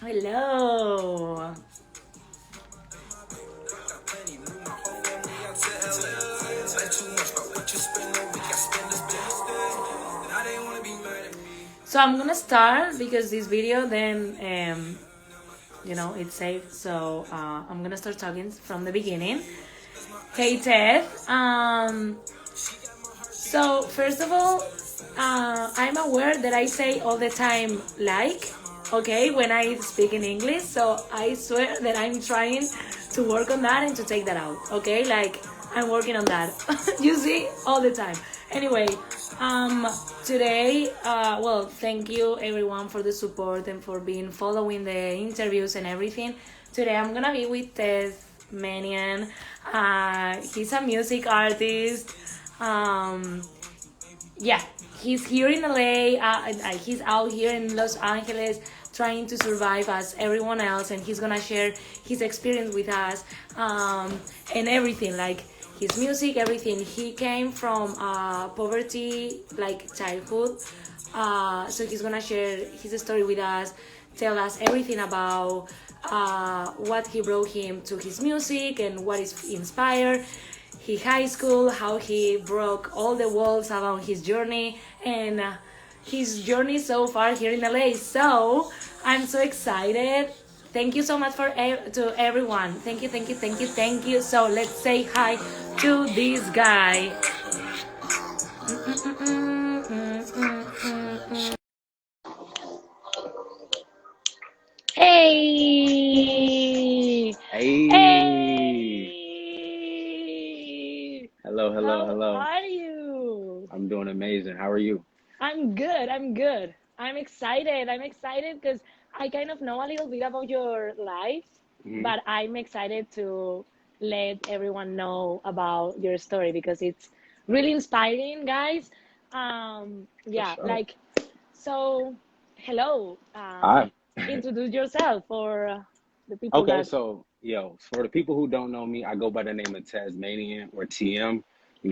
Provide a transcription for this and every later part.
Hello. So I'm gonna start because this video then it's safe. So I'm gonna start talking from the beginning. Hey Ted. So first of all, I'm aware that I say all the time like, okay, when I speak in English. So I swear that I'm trying to work on that and to take that out. Okay, like I'm working on that. You see, all the time. Anyway, um, today, well, thank you everyone for the support and for being following the interviews and everything. Today I'm gonna be with Ted Manian. He's a music artist. Um, yeah, he's here in LA. He's out here in Los Angeles trying to survive as everyone else, and he's gonna share his experience with us and everything, like his music, everything. He came from poverty, like childhood, so he's gonna share his story with us, tell us everything about what he brought him to his music and what is inspired his high school, how he broke all the walls about his journey, and his journey so far here in LA. So I'm so excited. Thank you so much to everyone. Thank you, thank you, thank you, thank you. So let's say hi to this guy. Hey, Hey, hey. hello, hello, How hello. are you? I'm doing amazing. How are you? I'm good. I'm good. I'm excited. I'm excited because I kind of know a little bit about your life, Hmm. but I'm excited to let everyone know about your story because it's really inspiring, guys. For Yeah, sure. like, so, hello. Hi. Introduce yourself for the people Okay, that. so for the people who don't know me, I go by the name of Tasmanian or TM.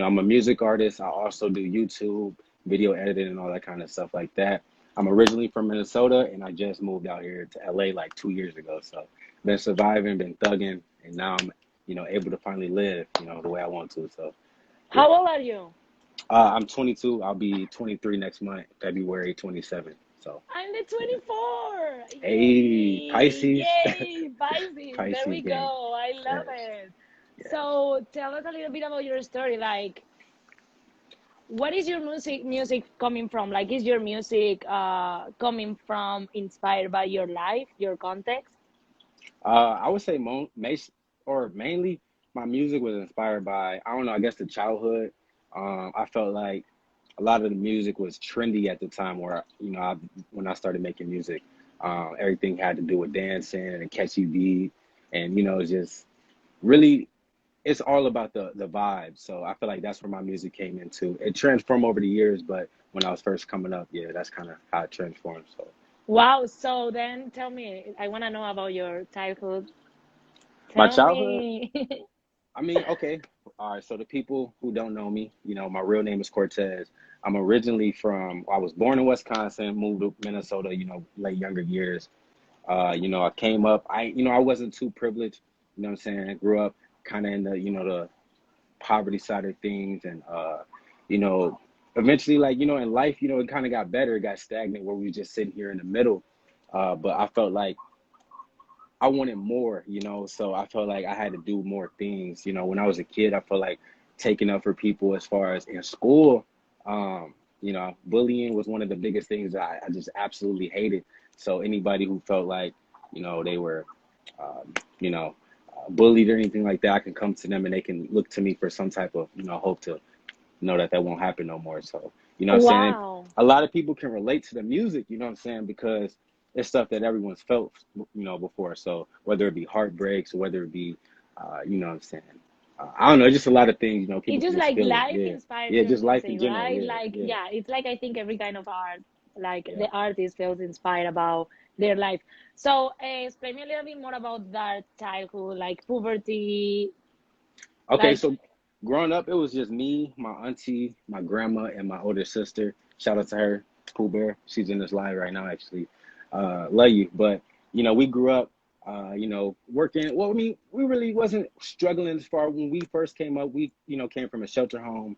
I'm a music artist. I also do YouTube, video editing, and all that kind of stuff like that. I'm originally from Minnesota, and I just moved out here to LA like 2 years ago. So been surviving, been thugging, and now I'm able to finally live the way I want to. So yeah. How old are you? I'm 22. I'll be 23 next month, February 27th. So, I'm the yeah. 24. Hey, Yay! Pisces. Yay! Pisces. There Pisces we gang. go. I love Yes, it. yes. So tell us a little bit about your story. Like, what is your music coming from? Like, is your music coming from inspired by your life, your context? I would say mainly my music was inspired by, I don't know, I guess the childhood. I felt like a lot of the music was trendy at the time where, when I started making music, everything had to do with dancing and catchy beat. And, it's just really it's all about the vibe. So I feel like that's where my music came into. It transformed over the years, but when I was first coming up, yeah, that's kind of how it transformed. So Wow. So then tell me, I want to know about your childhood. my Tell childhood, me. I mean, okay, all right. So the people who don't know me, my real name is Cortez. I'm originally I was born in Wisconsin, moved to Minnesota, late younger years. I came up, I wasn't too privileged, what I'm saying? I grew up kind of in the poverty side of things and you know eventually like in life it kind of got better, it got stagnant where we just sitting here in the middle, but I felt like I wanted more, so I felt like I had to do more things. When I was a kid, I felt like taking up for people as far as in school. Bullying was one of the biggest things that I just absolutely hated. So anybody who felt like they were um, you know bullied or anything like that, I can come to them and they can look to me for some type of hope to know that won't happen no more. So, what I'm saying? Wow. A lot of people can relate to the music, what I'm saying? Because it's stuff that everyone's felt, before. So whether it be heartbreaks or whether it be, what I'm saying? I don't know, just a lot of things, people It's can just just like feel it. life Yeah. inspires Yeah, your just life music, in general. right? Yeah, Like, yeah, yeah, it's like I think every kind of art, like yeah. the artist feels inspired about their life. So, explain me a little bit more about that childhood, like puberty, Okay, like, so growing up, it was just me, my auntie, my grandma, and my older sister. Shout out to her, Pooh Bear. She's in this live right now, actually. Love you. But, we grew up, working. Well, I mean, we really wasn't struggling as far when we first came up. We, came from a shelter home.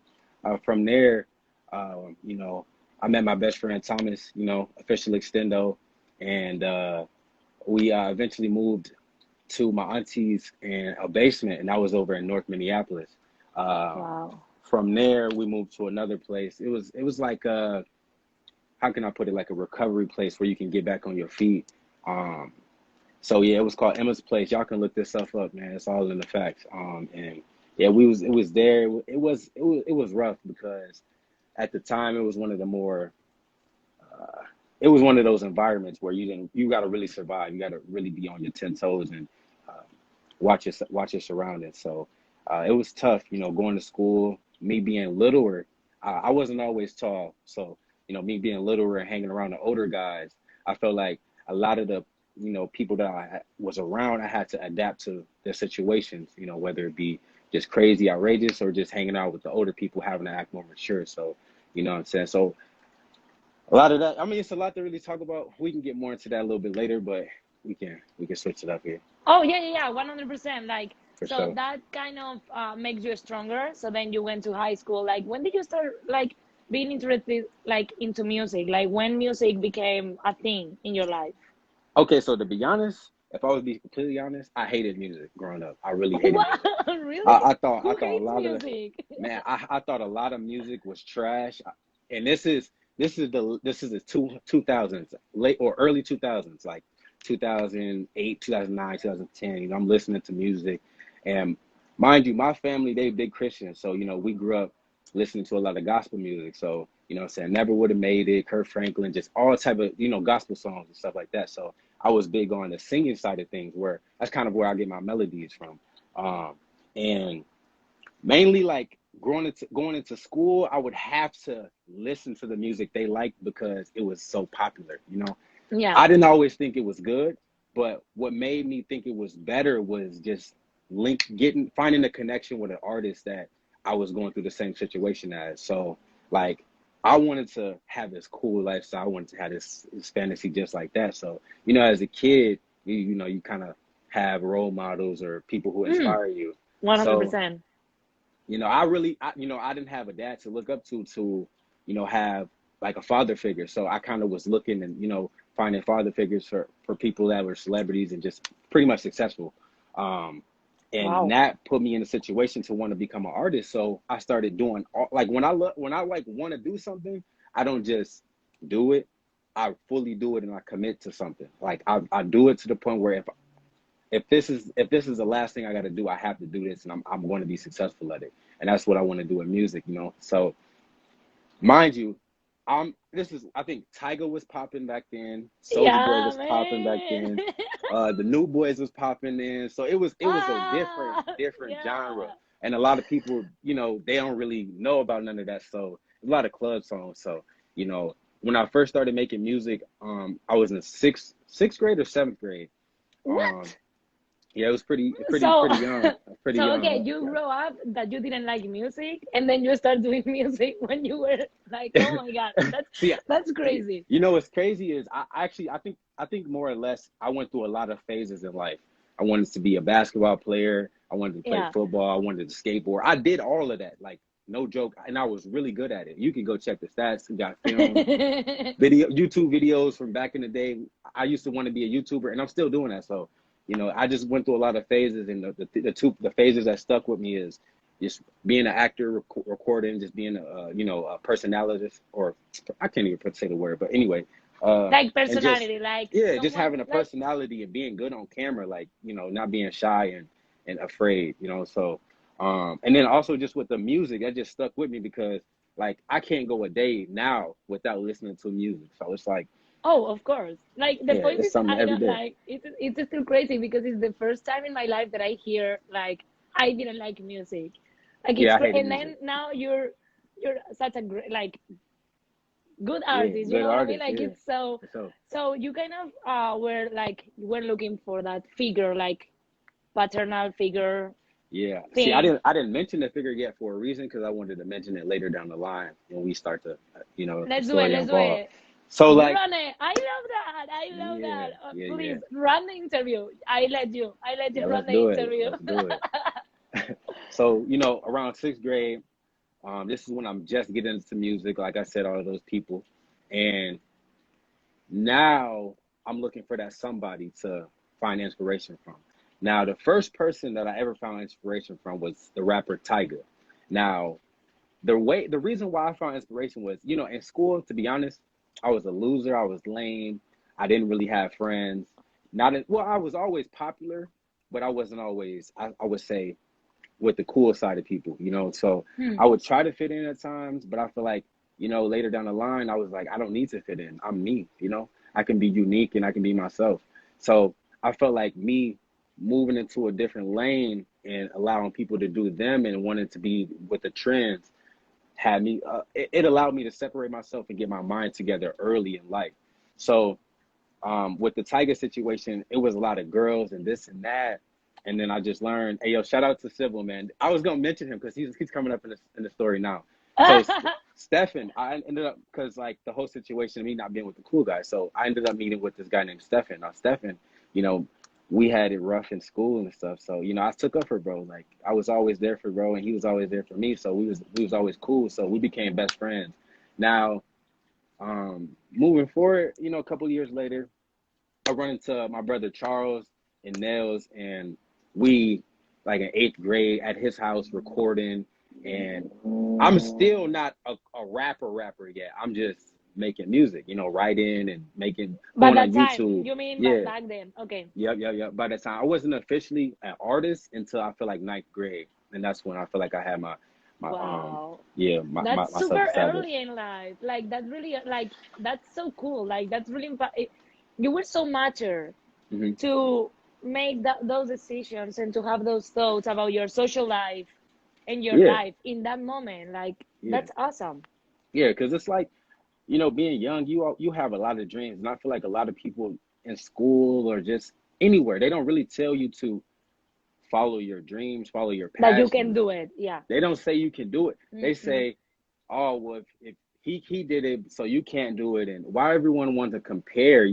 From there, I met my best friend Thomas, official extendo, and we eventually moved to my auntie's in a basement, and I was over in North Minneapolis. Uh, Wow. from there, we moved to another place. It was like how can I put it, like a recovery place where you can get back on your feet. Um, so yeah, it was called Emma's Place. Y'all can look this stuff up, man. It's all in the facts. And yeah, it was there. It was rough because at the time it was one of the more uh, it was one of those environments where you got to really survive. You got to really be on your 10 toes and uh, watch your surroundings. So it was tough, going to school. Me being littler, I wasn't always tall, so me being littler and hanging around the older guys, I felt like a lot of the people that I was around, I had to adapt to their situations. Whether it be just crazy, outrageous, or just hanging out with the older people, having to act more mature. So you know what I'm saying. So a lot of that. I mean, it's a lot to really talk about. We can get more into that a little bit later, but we can switch it up here Oh yeah, yeah, yeah, 100%. Like, for so sure. that kind of makes you stronger. So then you went to high school. Like, when did you start like being interested like into music? Like when music became a thing in your life? Okay, so to be honest, if I was to be completely honest, I hated music growing up. I really hated Wow, music. really? I thought a Who hates lot of music? man, I thought a lot of music was trash. And this is the 2000s, late or early 2000s, like 2008, 2009, 2010. I'm listening to music, and mind you, my family, they big Christians, so we grew up listening to a lot of gospel music. So what I'm saying, Never Would Have Made It, Kurt Franklin, just all type of gospel songs and stuff like that. So I was big on the singing side of things, where that's kind of where I get my melodies from. And mainly like going into school, I would have to listen to the music they liked because it was so popular. Yeah. I didn't always think it was good, but what made me think it was better was just finding a connection with an artist that I was going through the same situation as. So like I wanted to have this cool lifestyle. I wanted to have this fantasy just like that. So, as a kid, you kind of have role models or people who Mm, inspire you. So, 100%. I didn't have a dad to look up to, have like a father figure. So I kind of was looking and, finding father figures for people that were celebrities and just pretty much successful. Um, and Wow. that put me in a situation to want to become an artist. So I started doing like when I like want to do something, I don't just do it. I fully do it and I commit to something. Like I do it to the point where if this is the last thing I got to do, I have to do this, and I'm going to be successful at it. And that's what I want to do in music. So mind you, I think Tyga was popping back then, Soldier Boy Yeah, was popping back man. then, the New Boys was popping in. So it was a different Ah, different genre, yeah. and a lot of people, they don't really know about none of that. So a lot of club songs. So when I first started making music, I was in sixth grade or seventh grade. Um, What? yeah, it was So, pretty young, pretty so young. okay, you grow up that you didn't like music, and then you start doing music when you were like, oh my God, that's See, that's crazy. what's crazy is I think more or less I went through a lot of phases in life. I wanted to be a basketball player. I wanted to play Yeah. football. I wanted to skateboard. I did all of that, like no joke, and I was really good at it. You can go check the stats. We got film, YouTube videos from back in the day. I used to want to be a YouTuber, and I'm still doing that. So, I just went through a lot of phases, and the phases that stuck with me is just being an actor, recording, just being a personality, or I can't even say the word, but anyway, Like and just personality, like yeah, just someone having a like, personality and being good on camera, like not being shy and afraid, so and then also just with the music that just stuck with me because like I can't go a day now without listening to music. So it's like, oh, of course. Like the yeah, point it's is, something I every don't day. like it's still crazy because it's the first time in my life that I hear like I didn't like music. Like it's Yeah, I great, hated and music. then now you're such a great like good Yeah, artist. You good know what I mean? artist. Like Yeah, it's so so so you kind of were looking for that figure, like paternal figure yeah. See, I thing. didn't I didn't mention the figure yet for a reason because I wanted to mention it later down the line when we start the the Let's do it. story Let's do unfold. it. So You like, run it. I love that. I love yeah, that. yeah, yeah, Please run the interview. I let you. I let yeah. you Let's run the do it. interview. Let's do it. So around sixth grade, this is when I'm just getting into music. Like I said, all of those people, and now I'm looking for that somebody to find inspiration from. Now, the first person that I ever found inspiration from was the rapper Tyga. Now, the reason why I found inspiration was, in school, to be honest, I was a loser. I was lame. I didn't really have friends. Well, I was always popular, but I wasn't always, I would say, with the cool side of people, So Hmm. I would try to fit in at times, but I feel like, later down the line, I was like, I don't need to fit in. I'm me. I can be unique and I can be myself. So I felt like me moving into a different lane and allowing people to do them and wanting to be with the trends had me, it allowed me to separate myself and get my mind together early in life. So with the Tiger situation, it was a lot of girls and this and that. And then I just learned, hey, yo, shout out to Sybil, man. I was going to mention him because he's coming up in the story now. So Stefan, I ended up, because like the whole situation of me not being with the cool guy. So I ended up meeting with this guy named Stefan. Now, Stefan, you know, we had it rough in school and stuff. So, I took up for bro. Like I was always there for bro and he was always there for me. So we was always cool. So we became best friends. Now, moving forward, a couple of years later, I run into my brother Charles and Nels, and we, like in eighth grade, at his house recording. And I'm still not a rapper yet. I'm just making music, writing and By going on that time, YouTube. you mean Yeah, back then? Okay. yep. By the time I wasn't officially an artist until I feel like ninth grade, and that's when I feel like I had my Wow. yeah That's myself super established. early in life. Like that really like that's so cool. Like that's really you were so mature Hmm. to make those decisions and to have those thoughts about your social life and your Yeah, life in that moment. Like yeah, that's awesome. yeah. Because it's like, being young, you have a lot of dreams, and I feel like a lot of people in school or just anywhere, they don't really tell you to follow your dreams, follow your That you can passions. do it. Yeah. They don't say you can do it. They Mm-mm. say, "Oh, well, if he did it, so you can't do it." And why everyone wants to compare?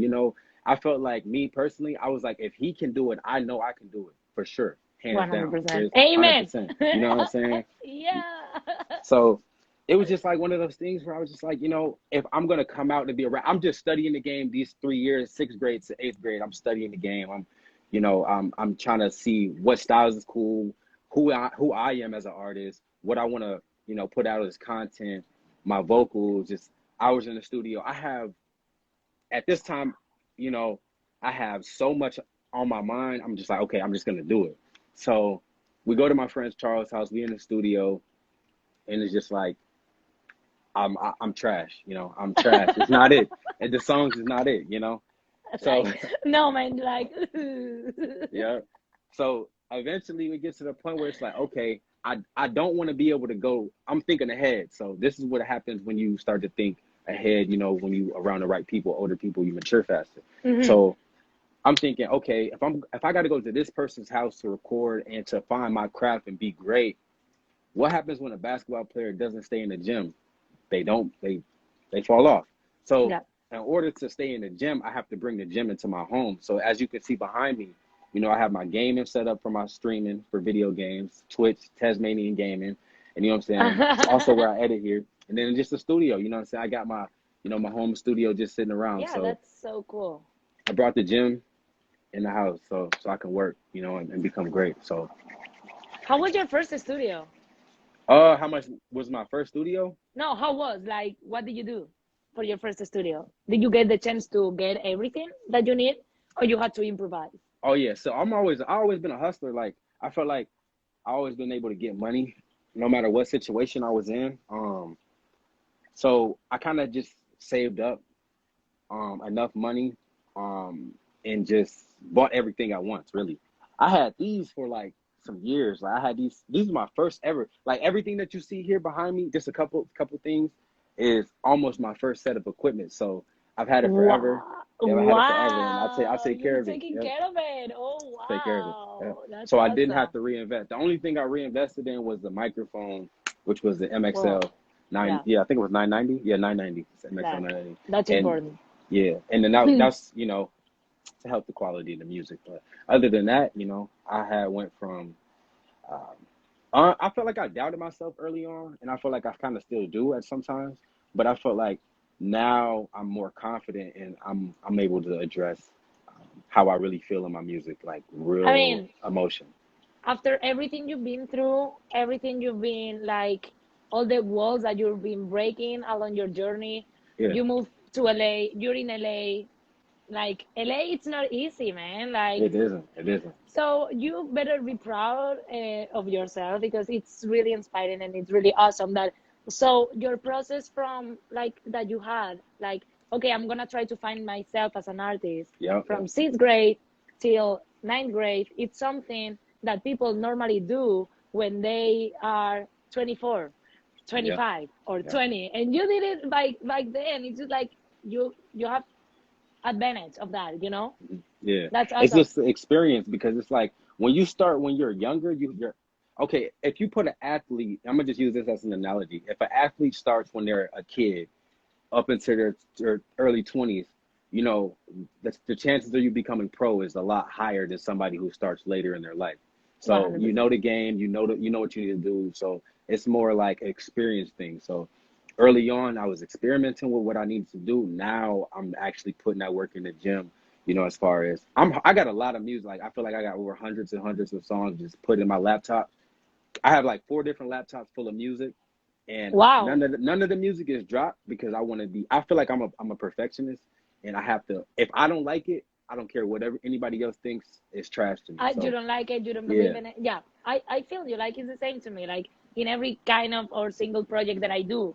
I felt like, me personally, I was like, if he can do it, I know I can do it for sure, hands down. 100%. There's Amen. 100%. You know what I'm saying? Yeah. So it was just like one of those things where I was just like, if I'm gonna come out to be a rap, I'm just studying the game these 3 years, sixth grade to eighth grade. I'm studying the game. I'm trying to see what styles is cool, who I am as an artist, what I want to, put out as content, my vocals, just hours in the studio. I have at this time, you know, I have so much on my mind. I'm just like, okay, I'm just gonna do it. So we go to my friend's Charles' house. We in the studio, and it's just like, I'm trash. I'm trash. It's not it, and the songs is not it. So Like no man, like yeah. So eventually we get to the point where it's like, okay, I don't want to be able to go. I'm thinking ahead. So this is what happens when you start to think ahead. When you around the right people, older people, you mature faster. Mhm. So I'm thinking, okay, if I got to go to this person's house to record and to find my craft and be great, what happens when a basketball player doesn't stay in the gym? They fall off. So Yeah. in order to stay in the gym, I have to bring the gym into my home. So as you can see behind me, I have my gaming set up for my streaming for video games, Twitch, Tasmanian Gaming, and you know what I'm saying? It's also where I edit here. And then just the studio, you know what I'm saying? I got my home studio just sitting around. Yeah, So that's so cool. I brought the gym in the house so I can work, and become great. So How was your first studio? how much was my first studio? No, how was like what did you do for your first studio? Did you get the chance to get everything that you need, or you had to improvise? Oh yeah, so I always been a hustler. Like I felt like I always been able to get money no matter what situation I was in. So I kind of just saved up enough money and just bought everything at once, really. I had these for like some years. Like I had these are my first ever. Like everything that you see here behind me, just a couple things is almost my first set of equipment. So I've had it forever. Wow. Yeah, I had it forever and I Wow. take care You're of it. taking Yep. care of it. Oh, Take care of it. Yeah. wow. That's So I didn't have awesome. to reinvest. The only thing I reinvested in was the microphone, which was the Wow. MXL Nine, Yeah, yeah, I think it was 990. Yeah, 990. MXL that 990. that's And important. yeah, and then that's to help the quality of the music. But other than that, I had went from um, I felt like I doubted myself early on, and I feel like I kind of still do at sometimes. But I felt like now I'm more confident, and I'm able to address how I really feel in my music, like I real mean, emotion. after everything you've been through, everything you've been like, all the walls that you've been breaking along your journey, Yeah, you moved to LA, you're in LA. Like, LA, it's not easy, man. Like, it isn't. It isn't. so you better be proud of yourself because it's really inspiring and it's really awesome that. So your process from like that you had, like, okay, I'm gonna try to find myself as an artist Yep, from sixth grade till ninth grade. It's something that people normally do when they are 24, yep, 25, or yep. 20, and you did it back then. It's just like you have advantage of that, you know. Yeah, That's it's awesome. just the experience because it's like when you start when you're younger, you're okay. If you put an athlete, I'm gonna just use this as an analogy. If an athlete starts when they're a kid up into their early 20s, you know, the chances of you becoming pro is a lot higher than somebody who starts later in their life. So you 100%. know the game, you know what you need to do. So it's more like an experience thing. So early on, I was experimenting with what I needed to do. Now I'm actually putting that work in the gym. As far as I got a lot of music. Like I feel like I got over hundreds and hundreds of songs just put in my laptop. I have like 4 different laptops full of music, and Wow. none of the music is dropped because I want to be. I feel like I'm a perfectionist, and I have to. If I don't like it, I don't care whatever anybody else thinks is trash to me. You So don't like it, you don't believe yeah, in it. Yeah, I feel you. Like, it's the same to me. Like, in every kind of or single project that I do,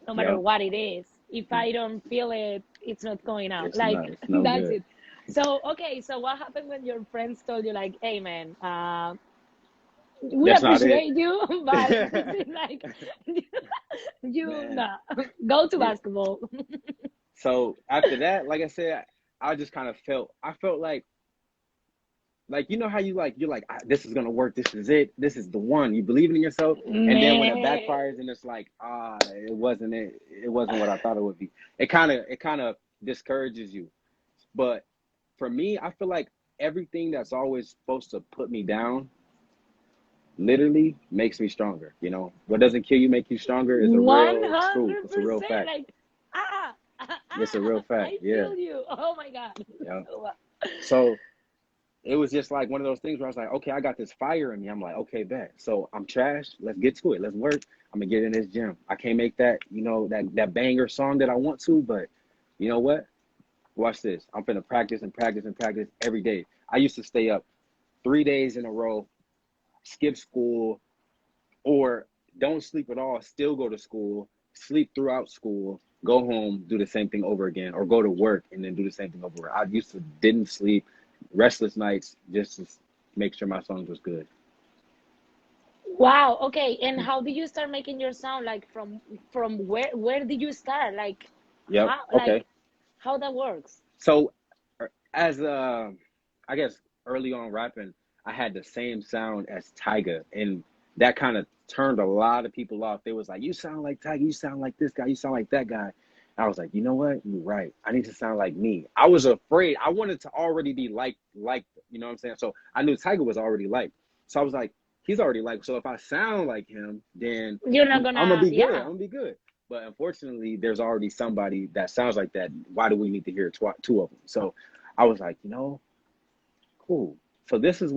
no matter yep, what it is, if I don't feel it, it's not going out. Like, it's no that's good. it. So, okay, so what happened when your friends told you, like, hey, man, we That's not it, appreciate you, but this is like, you, man. nah, go to Yeah. basketball. So after that, like I said, I just kind of felt. I felt like how you're like this is gonna work, this is it, this is the one, you believe in yourself, and then when it Man. backfires and it's like it wasn't what I thought it would be. It kind of discourages you. But for me, I feel like everything that's always supposed to put me down literally makes me stronger. What doesn't kill you make you stronger is a real truth. It's a real 100%. fact. Like, ah, It's a real fact. I Yeah. feel you. Oh my God. Yeah. So it was just like one of those things where I was like, okay, I got this fire in me. I'm like, okay, bet. So I'm trash. Let's get to it. Let's work. I'm gonna get in this gym. I can't make that, that banger song that I want to, but you know what? Watch this. I'm gonna practice and practice and practice every day. I used to stay up 3 days in a row, skip school, or don't sleep at all, still go to school, sleep throughout school, go home, do the same thing over again, or go to work and then do the same thing over. I used to didn't sleep, restless nights, just to make sure my songs was good. Wow. Okay. And how did you start making your sound? Like, from where did you start? Like, Yep. Okay. how that works? So as I guess early on rapping, I had the same sound as Tyga, and that kind of turned a lot of people off. They was like, "You sound like Tyga. You sound like this guy. You sound like that guy." I was like, "You know what? You're right. I need to sound like me." I was afraid. I wanted to already be like. You know what I'm saying? So I knew Tyga was already liked. So I was like, "He's already liked. So if I sound like him, then You're not I'm gonna gonna, be good. I'm yeah. gonna be good." But unfortunately, there's already somebody that sounds like that. Why do we need to hear two of them? So I was like, cool. So this is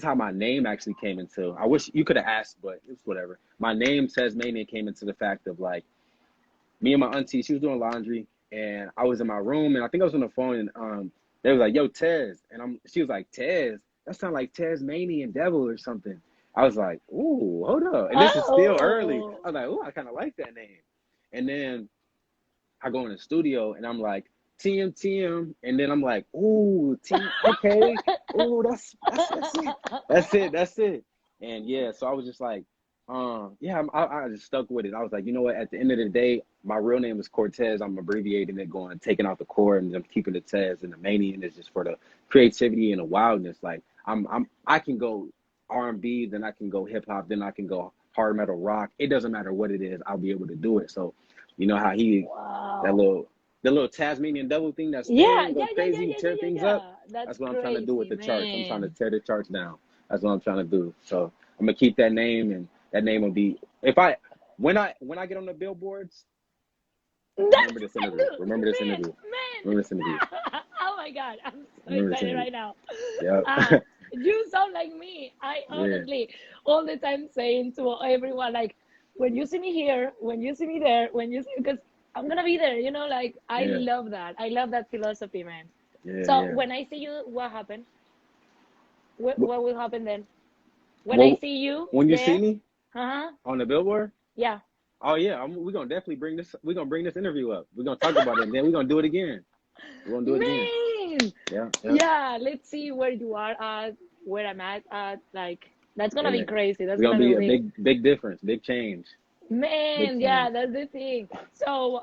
how my name actually came into. I wish you could have asked, but it's whatever. My name Tasmanian came into the fact of like me and my auntie. She was doing laundry, and I was in my room, and I think I was on the phone, and they was like, "Yo, Tez," and she was like, "Tez, that sounds like Tasmanian devil or something." I was like, "Ooh, hold up," and this is still early. Oh. I was like, "Ooh, I kind of like that name," and then I go in the studio and I'm like, TM, and then I'm like, ooh, TM, okay, ooh, that's it, that's it, and yeah, so I was just like, yeah, I just stuck with it. I was like, you know what? At the end of the day, my real name is Cortez. I'm abbreviating it, going taking out the core, and I'm keeping the Tez, and the Manian is just for the creativity and the wildness. Like I can go R&B, then I can go hip hop, then I can go hard metal, rock. It doesn't matter what it is. I'll be able to do it. So, you know how he, that Wow. little, the little Tasmanian devil thing that Yeah, spin, yeah, go yeah, yeah, crazy, yeah, tear yeah, yeah, things up. yeah. That's That's what I'm trying to do with crazy, the charts. I'm trying to man. tear the charts down. That's what I'm trying to do. So I'm gonna keep that name, and that name will be, if I, when I get on the billboards, That's remember this I interview. do, Remember this man, interview. man. Remember this interview. Oh my God, I'm so Remember this excited interview. right now. Yep. Uh, you sound like me. I Yeah. honestly, all the time saying to everyone, like, when you see me here, when you see me there, when you see, because I'm gonna be there, like, I Yeah. love that. I love that philosophy, man. Yeah. So Yeah. when I see you, what happened? But, What will happen then? When I well, see you when you see there, me uh-huh, on the billboard, yeah. oh yeah, we're gonna definitely bring this. We're gonna bring this interview up. We're gonna talk about it, and then we're gonna do it again. We're gonna do it again. Man, Yeah. Yeah. yeah, let's see where you are at, where I'm at. Like, that's gonna be Yeah. crazy. That's It's gonna gonna be be a really, big difference, big change, big man, change. yeah, that's the thing. So,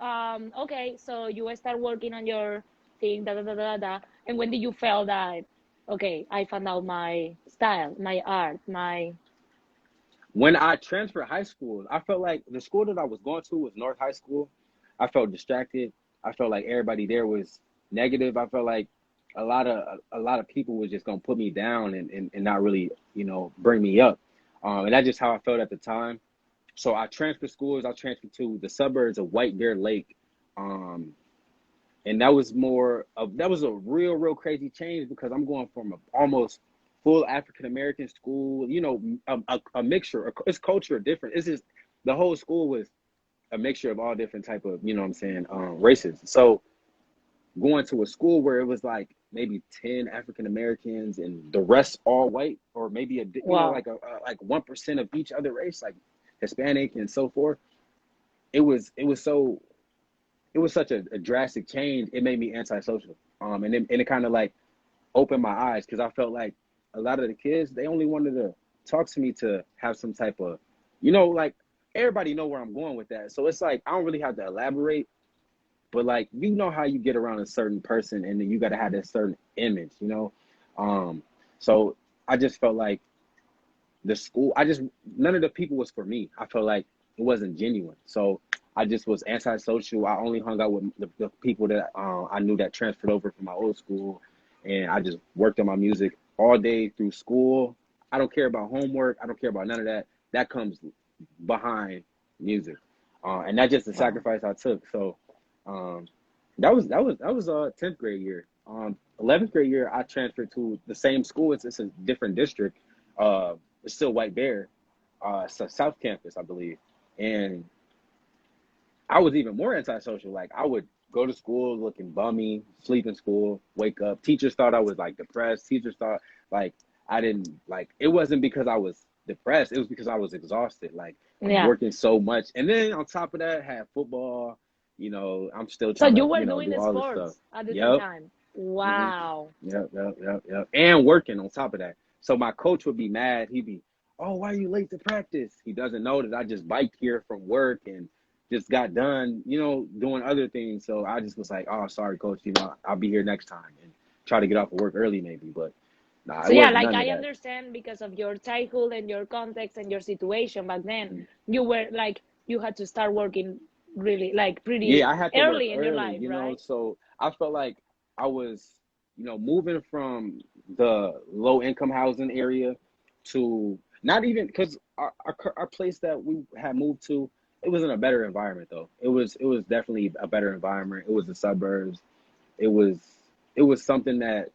okay, so you start working on your thing, da da da da da. And when did you feel that, okay, I found out my style, my art, my, When I transferred high schools, I felt like the school that I was going to was North High School. I felt distracted. I felt like everybody there was negative. I felt like a lot of people was just gonna put me down and not really, bring me up. And that's just how I felt at the time. So I transferred schools. I transferred to the suburbs of White Bear Lake. Um, and that was a real crazy change because I'm going from a almost full African American school, a mixture. It's culture different. It's just the whole school was a mixture of all different type of, what I'm saying, races. So going to a school where it was like maybe 10 African Americans and the rest all white, or maybe wow. like like 1% of each other race, like Hispanic and so forth. It was such a drastic change. It made me antisocial. And it kind of like opened my eyes because I felt like a lot of the kids, they only wanted to talk to me to have some type of, like everybody know where I'm going with that. So it's like I don't really have to elaborate, but like how you get around a certain person and then you got to have this certain image. So I just felt like the school, none of the people was for me. I felt like it wasn't genuine. So I just was antisocial. I only hung out with the people that I knew that transferred over from my old school. And I just worked on my music all day through school. I don't care about homework. I don't care about none of that. That comes behind music. And that's just the Wow. sacrifice I took. So um, that was 10th grade year. 11th grade year, I transferred to the same school. It's a different district. Uh, it's still White Bear. It's a South Campus, I believe. And I was even more antisocial. Like I would go to school looking bummy, sleep in school, wake up. Teachers thought I was like depressed. Teachers thought like I didn't like it wasn't because I was depressed. It was because I was exhausted. Like I'm Yeah. working so much. And then on top of that, had football. I'm still So trying you to, were doing do the all this stuff. sports at the same Yep. time. hmm Wow. Yep. And working on top of that. So my coach would be mad. He'd be, "Oh, why are you late to practice?" He doesn't know that I just biked here from work and just got done, doing other things. So I just was like, "Oh, sorry, coach. I'll be here next time and try to get off of work early, maybe." But nah, So it yeah, wasn't like none of I that. understand because of your childhood and your context and your situation back then, Mhm. you were like you had to start working really like Yeah, pretty I had to work early in your early, life, right? so I felt like I was, moving from the low income housing area to not even because our place that we had moved to, it was in a better environment though. It was definitely a better environment. It was the suburbs. It was it was something that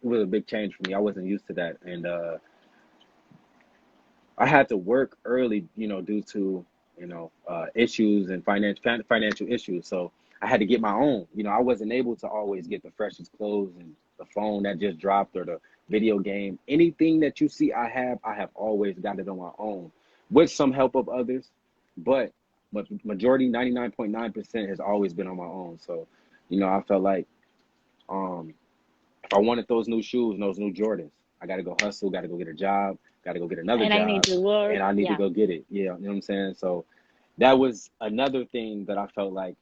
it was a big change for me. I wasn't used to that, and I had to work early, due to issues and financial issues. So I had to get my own. I wasn't able to always get the freshest clothes and the phone that just dropped or the video game. Anything that you see, I have always got it on my own, with some help of others, but majority 99.9% has always been on my own. So, I felt like um if I wanted those new shoes and those new Jordans, I got to go hustle, got to go get a job, got to go get another And I need job, to work. and I need to Yeah. go get it. Yeah, you know what I'm saying? So that was another thing that I felt like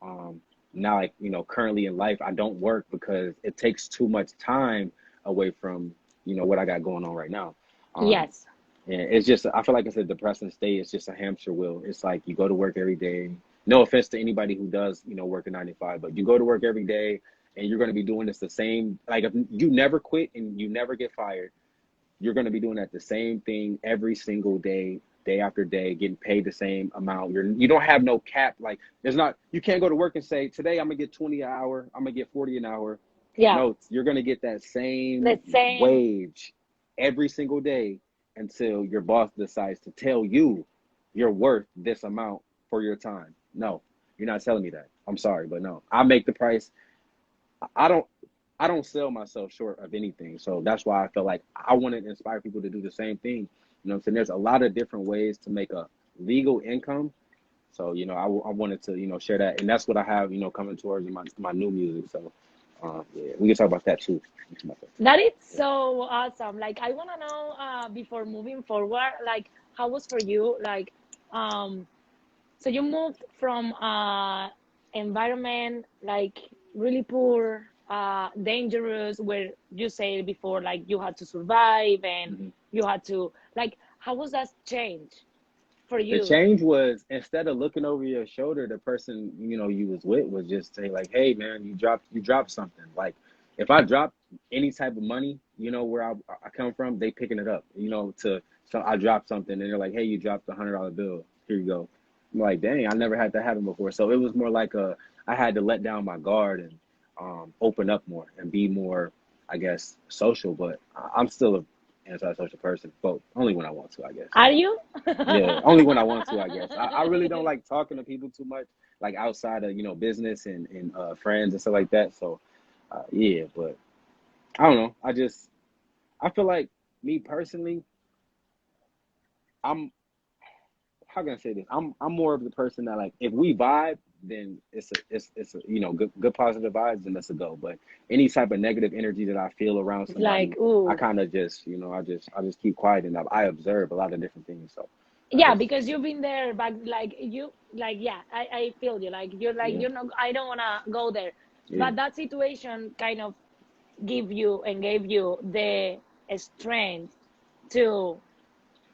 um, now, like, currently in life, I don't work because it takes too much time away from, what I got going on right now. Um, Yes. And it's just, I feel like it's a depressing state. It's just a hamster wheel. It's like you go to work every day. No offense to anybody who does, work a 9 to 5, but you go to work every day and you're going to be doing this the same. Like if you never quit and you never get fired, you're going to be doing that the same thing every single day, day after day, getting paid the same amount. You don't have no cap. Like you can't go to work and say, today I'm going to get 20 an hour. I'm going to get 40 an hour. Yeah, No, you're going to get that same the same. wage every single day until your boss decides to tell you you're worth this amount for your time. No, you're not telling me that. I'm sorry, but no. I make the price. I don't I don't sell myself short of anything. So that's why I feel like I want to inspire people to do the same thing. You know what I'm saying? There's a lot of different ways to make a legal income. So, I wanted to, share that. And that's what I have, coming towards my new music. So, yeah, we can talk about that too. That is Yeah. so awesome. Like, I want to know, before moving forward, like, how was for you? Like, um, so you moved from environment like really poor, dangerous, where you said before, like you had to survive and Mhm. you had to, like, how was that change for The you? change was, instead of looking over your shoulder, the person you was with was just say like, "Hey man, you dropped something." Like if I drop any type of money, where I come from, they picking it up. So I dropped something and they're like, "Hey, you dropped $100 bill. Here you go." I'm like, "Dang, I never had that happen before." So it was more like I had to let down my guard and open up more and be more, I guess, social. But I'm still a antisocial person, but only when I want to, I guess. Are you? Yeah, only when I want to, I guess. I really don't like talking to people too much, like outside of, business and friends and stuff like that. So, yeah, but I don't know. I feel like me personally, I'm, how can I say this? I'm more of the person that like, if we vibe, then it's a, good positive vibes, then that's a go. But any type of negative energy that I feel around It's like, somebody, I ooh. kind of just, I just keep quiet and I observe a lot of different things. So I Yeah, just, because you've been there, but like you, like, yeah, I feel you. Like, yeah, you're not, I don't want to go there. yeah, But that situation kind of give you and gave you the strength to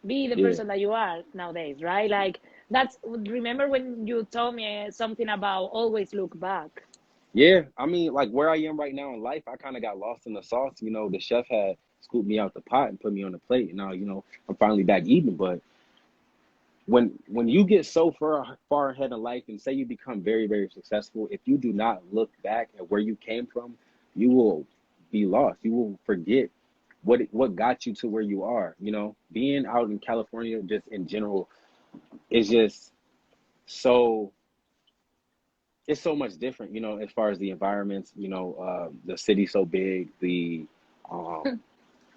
be the yeah. person that you are nowadays, right? Like, that's, remember when you told me something about always look back? Yeah, I mean, like where I am right now in life, I kind of got lost in the sauce. The chef had scooped me out the pot and put me on the plate. And now, I'm finally back eating. But when you get so far ahead in life and say you become very, very successful, if you do not look back at where you came from, you will be lost. You will forget what got you to where you are. Being out in California, just in general, is just so it's so much different, as far as the environments, the city's so big, um,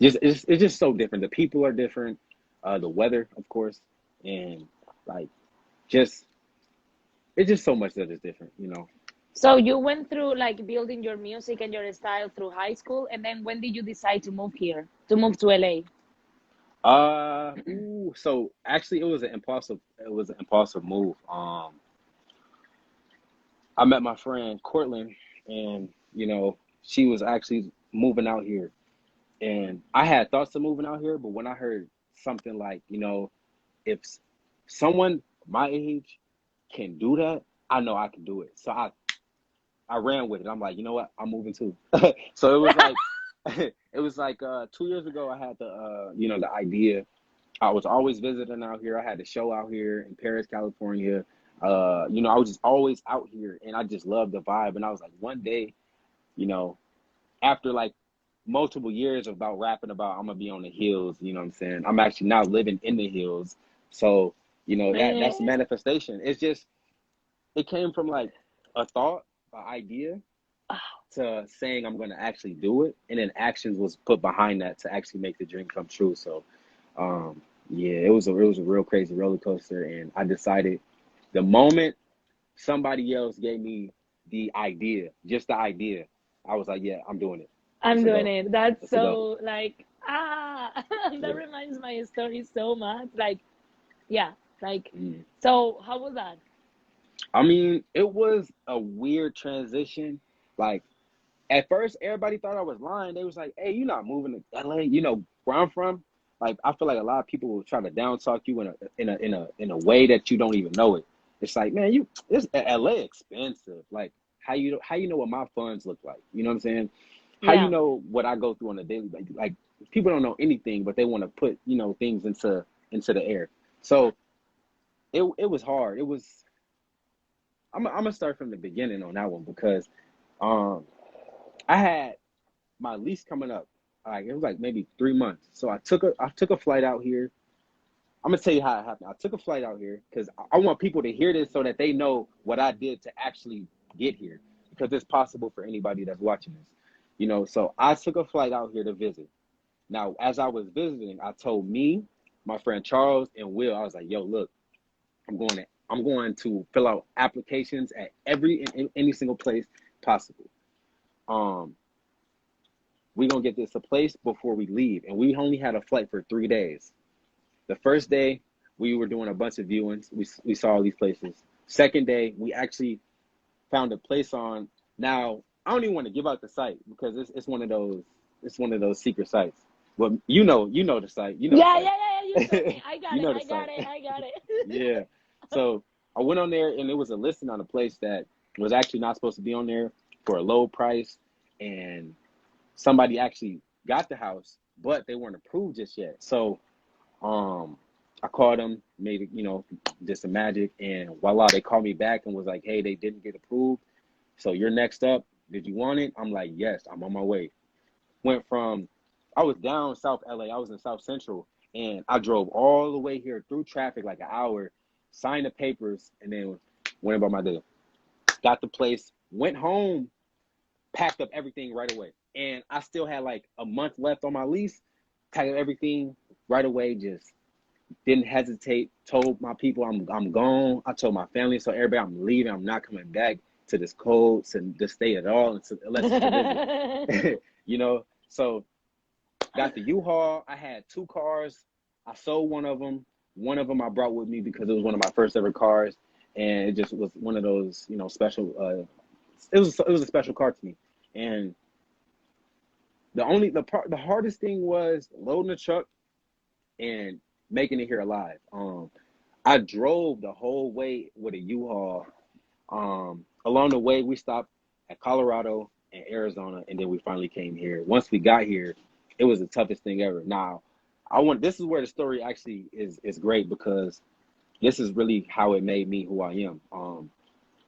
it's just so different. The people are different, the weather, of course, and like just it's just so much that is different. So you went through like building your music and your style through high school, and then when did you decide to move here, to move to LA? So actually, it was an impulsive move. I met my friend Cortland, and she was actually moving out here. And I had thoughts of moving out here, but when I heard something like, if someone my age can do that, I know I can do it. So I ran with it. I'm like, you know what? I'm moving too. So it was like it was like 2 years ago I had the idea. I was always visiting out here. I had a show out here in Paris, California. I was just always out here and I just loved the vibe. And I was like, one day, you know, after like multiple years about rapping about I'm gonna be on the hills, you know what I'm saying? I'm actually now living in the hills. So, that's Man. manifestation. It's just it came from like a thought, an idea to saying I'm gonna actually do it, and then actions was put behind that to actually make the dream come true. So yeah, it was a real crazy roller coaster and I decided the moment somebody else gave me the idea, just the idea, I was like, yeah, I'm doing it. It's I'm a doing go. it. That's It's a go. so like, that Yeah. reminds my story so much. Like, yeah, like, Mm. so how was that? I mean, it was a weird transition. Like at first, everybody thought I was lying. They was like, "Hey, you're not moving to LA. Where I'm from. like I feel like a lot of people will try to down talk you in a way that you don't even know it. It's like, man, this LA expensive. Like how you know what my funds look like? You know what I'm saying? How you Yeah. know what I go through on a daily basis? Like people don't know anything, but they want to put things into the air. So it was hard. It was. I'm gonna start from the beginning on that one because um I had my lease coming up. Like it was like maybe 3 months. So I took a flight out here. I'm gonna tell you how it happened. I took a flight out here because I want people to hear this so that they know what I did to actually get here because it's possible for anybody that's watching this. So I took a flight out here to visit. Now, as I was visiting, I told me, my friend Charles, and Will, I was like, "Yo, look, I'm going to fill out applications at in any single place possible. Um, we're gonna get this a place before we leave." And we only had a flight for 3 days. The first day, we were doing a bunch of viewings. We saw all these places. Second day, we actually found a place on. Now, I don't even want to give out the site because it's one of those secret sites. Well, you know the site. You know the Yeah, site. yeah, yeah, yeah. You told me. I got You it. know the I got site. it. I got it. Yeah. So I went on there and it was a listing on a place that was actually not supposed to be on there for a low price. And somebody actually got the house, but they weren't approved just yet. So I called them, made it, did some magic, and voila, they called me back and was like, "Hey, they didn't get approved. So you're next up. Did you want it?" I'm like, "Yes, I'm on my way." I was down South LA. I was in South Central, and I drove all the way here through traffic like an hour, signed the papers, and then went about my day. Got the place, went home, packed up everything right away. And I still had like a month left on my lease, packed up everything right away, just didn't hesitate, told my people I'm gone. I told my family, so everybody I'm leaving, I'm not coming back to this cold, to this state at all, unless it's to visit. So got the U-Haul. I had 2 cars. I sold one of them. One of them I brought with me because it was one of my first ever cars, and it just was one of those, special. It was a special car to me, and the hardest thing was loading the truck and making it here alive. I drove the whole way with a U-Haul. Along the way, we stopped at Colorado and Arizona, and then we finally came here. Once we got here, it was the toughest thing ever. Now, this is where the story actually is great because this is really how it made me who I am.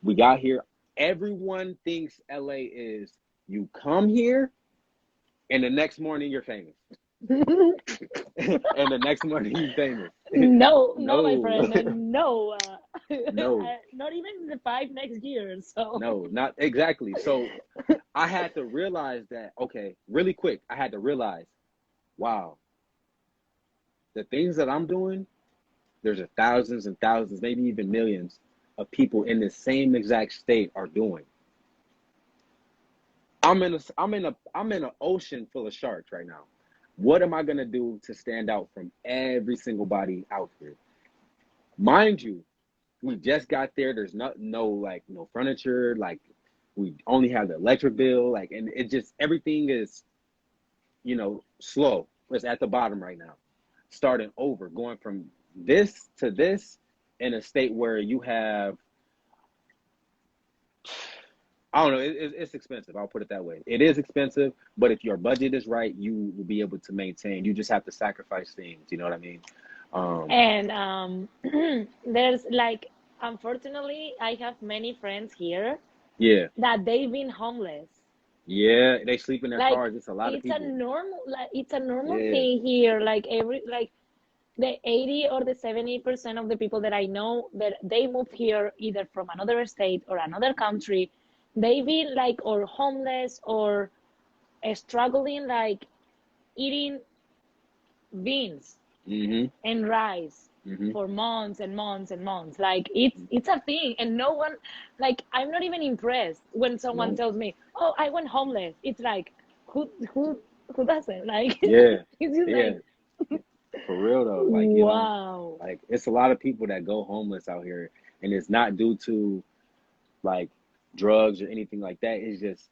We got here. Everyone thinks LA is you come here and the next morning you're famous. And the next morning you're famous. No, no, my No, friend. No. no, Not even the 5 next years. So. no, not exactly. So I had to realize that, okay, really quick, I had to realize, wow, the things that I'm doing, there's thousands and thousands, maybe even millions of people in the same exact state are doing. I'm in an ocean full of sharks right now. What am I gonna do to stand out from every single body out here? Mind you, we just got there. There's no furniture. Like we only have the electric bill. Like, and it just everything is, slow. It's at the bottom right now. Starting over, going from this to this in a state where you have, I don't know, it's expensive. I'll put it that way. It is expensive, but if your budget is right, you will be able to maintain. You just have to sacrifice things. You know what I mean? Um, And there's like, unfortunately, I have many friends here yeah, that they've been homeless. yeah. They sleep in their Like cars. It's a lot of people. it's a normal Yeah. thing here. Like the 80 or the 70% of the people that I know that they moved here either from another state or another country, they've been like or homeless or struggling like eating beans Mhm. and rice Mhm. for months and months and months. Like it's a thing, and no one, like, I'm not even impressed when someone No. tells me, "Oh, I went homeless." It's like, who doesn't, like? Yeah. It's just Yeah. like, For real though. Like, wow. like it's a lot of people that go homeless out here, and it's not due to like drugs or anything like that. It's just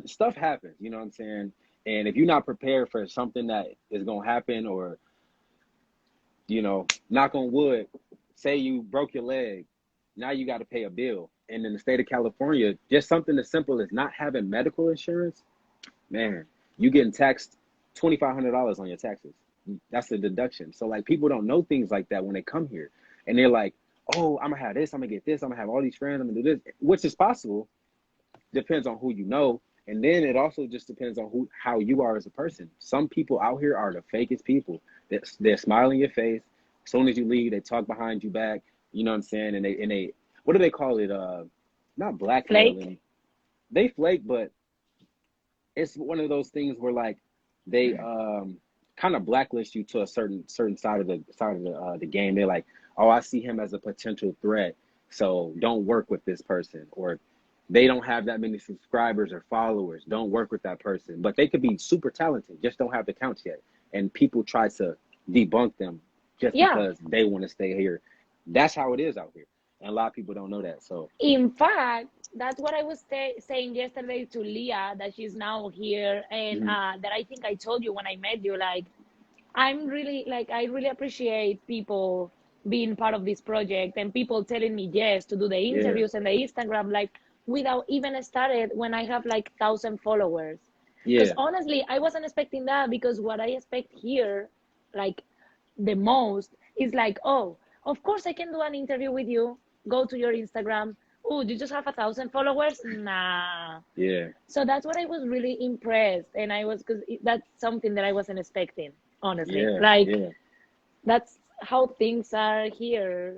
stuff happens. You know what I'm saying? And if you're not prepared for something that is gonna happen, or knock on wood, say you broke your leg, now you got to pay a bill. And in the state of California, just something as simple as not having medical insurance, man, you getting taxed $2,500 on your taxes. That's a deduction. So like people don't know things like that when they come here, and they're like, oh, I'm gonna have this, I'm gonna get this, I'm gonna have all these friends, I'm gonna do this, which is possible. Depends on who you know. And then it also just depends on how you are as a person. Some people out here are the fakest people. They're smiling in your face. As soon as you leave, they talk behind you back. You know what I'm saying? And they what do they call it? Not blackmailing. Flake. They flake, but it's one of those things where like they kind of blacklist you to a certain side of the game. They're like, oh, I see him as a potential threat, so don't work with this person. Or they don't have that many subscribers or followers, don't work with that person. But they could be super talented, just don't have the counts yet. And people try to debunk them just because they want to stay here. That's how it is out here. And a lot of people don't know that. So in fact, that's what I was saying yesterday to Leah, that she's now here, and that I think I told you when I met you, like, I really appreciate people being part of this project and people telling me yes to do the interviews and the Instagram, like, without even started when I have like 1,000 followers. Because honestly, I wasn't expecting that, because what I expect here, like the most, is like, oh, of course I can do an interview with you. Go to your Instagram. Oh, you just have 1,000 followers? Nah. Yeah. So that's what I was really impressed, and because that's something that I wasn't expecting, honestly. That's how things are here.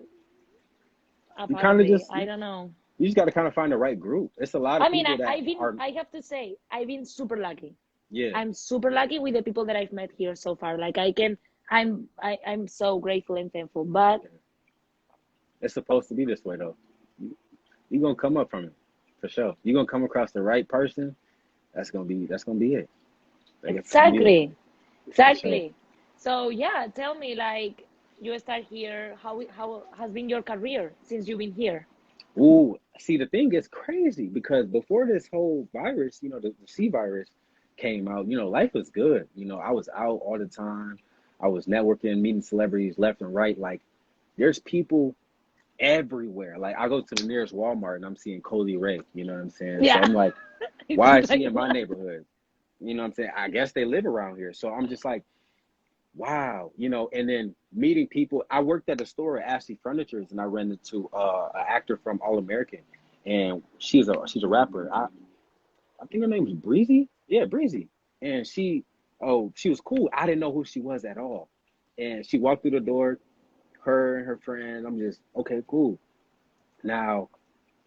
Apparently, I don't know. You just got to kind of find the right group. It's a lot of people I have to say, I've been super lucky. Yeah. I'm super lucky with the people that I've met here so far. Like I'm so grateful and thankful. But it's supposed to be this way, though. You're gonna come up from it, for sure. You're gonna come across the right person. That's gonna be it. Exactly. Sure. So yeah, tell me, like, you start here. How has been your career since you've been here? Ooh, see, the thing is crazy, because before this whole virus, the C virus came out, life was good. I was out all the time. I was networking, meeting celebrities left and right. Like, there's people everywhere. Like, I go to the nearest Walmart and I'm seeing Coley Ray. You know what I'm saying? Yeah. So I'm like, why is she in my neighborhood? You know what I'm saying? I guess they live around here. So I'm just like, wow, and then meeting people. I worked at a store at Ashley Furnitures, and I ran into an actor from All American, and she's a rapper. I think her name was Breezy. Yeah, Breezy. And she was cool. I didn't know who she was at all. And she walked through the door, her and her friend. I'm just, okay, cool. Now,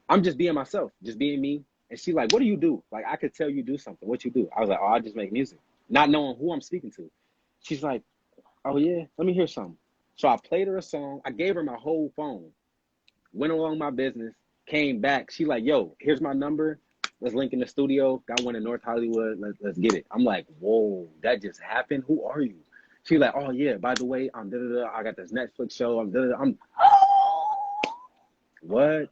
I'm just being myself, just being me. And she like, what do you do? Like, I could tell you do something. What you do? I was like, oh, I just make music, not knowing who I'm speaking to. She's like, oh yeah, let me hear something. So I played her a song. I gave her my whole phone. Went along my business. Came back. She like, yo, here's my number. Let's link in the studio. Got one in North Hollywood. Let's get it. I'm like, whoa, that just happened. Who are you? She like, oh yeah, by the way, I'm I got this Netflix show. I'm what?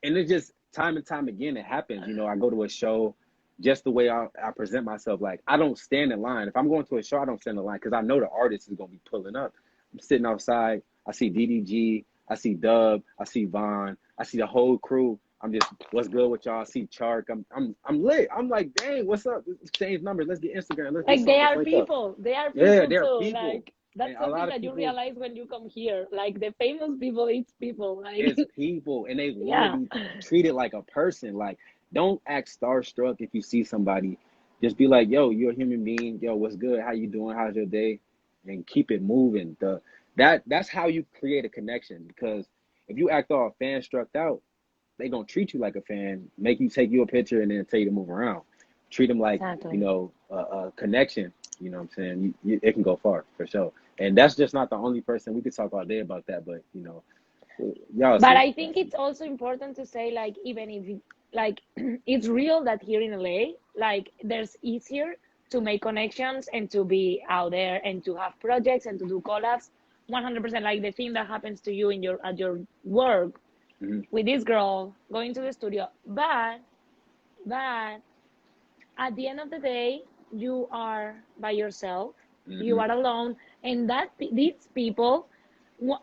And it just time and time again it happens. I go to a show. Just the way I present myself, like, I don't stand in line. If I'm going to a show, I don't stand in line, because I know the artist is going to be pulling up. I'm sitting outside. I see DDG. I see Dub. I see Vaughn. I see the whole crew. I'm just, what's good with y'all? I see Chark. I'm lit. I'm like, dang, what's up? Let's exchange numbers. Let's get Instagram. Let's like, they are people. They are people they're too. people. Like, that's something that you realize when you come here. Like, the famous people, it's people. Like, it's people, and they want to be treated like a person. Like, don't act starstruck if you see somebody. Just be like, yo, you're a human being. Yo, what's good? How you doing? How's your day? And keep it moving. That's how you create a connection. Because if you act all fan struck out, they gonna treat you like a fan, make you take you a picture, and then tell you to move around. Treat them like a connection. You know what I'm saying? It can go far, for sure. And that's just not the only person. We could talk all day about that, but y'all. But I think it's also important to say, like, even if like it's real that here in LA, like, there's easier to make connections and to be out there and to have projects and to do collabs. 100%, like the thing that happens to you at your work with this girl going to the studio. But at the end of the day, you are by yourself, you Hmm. are alone, and these people,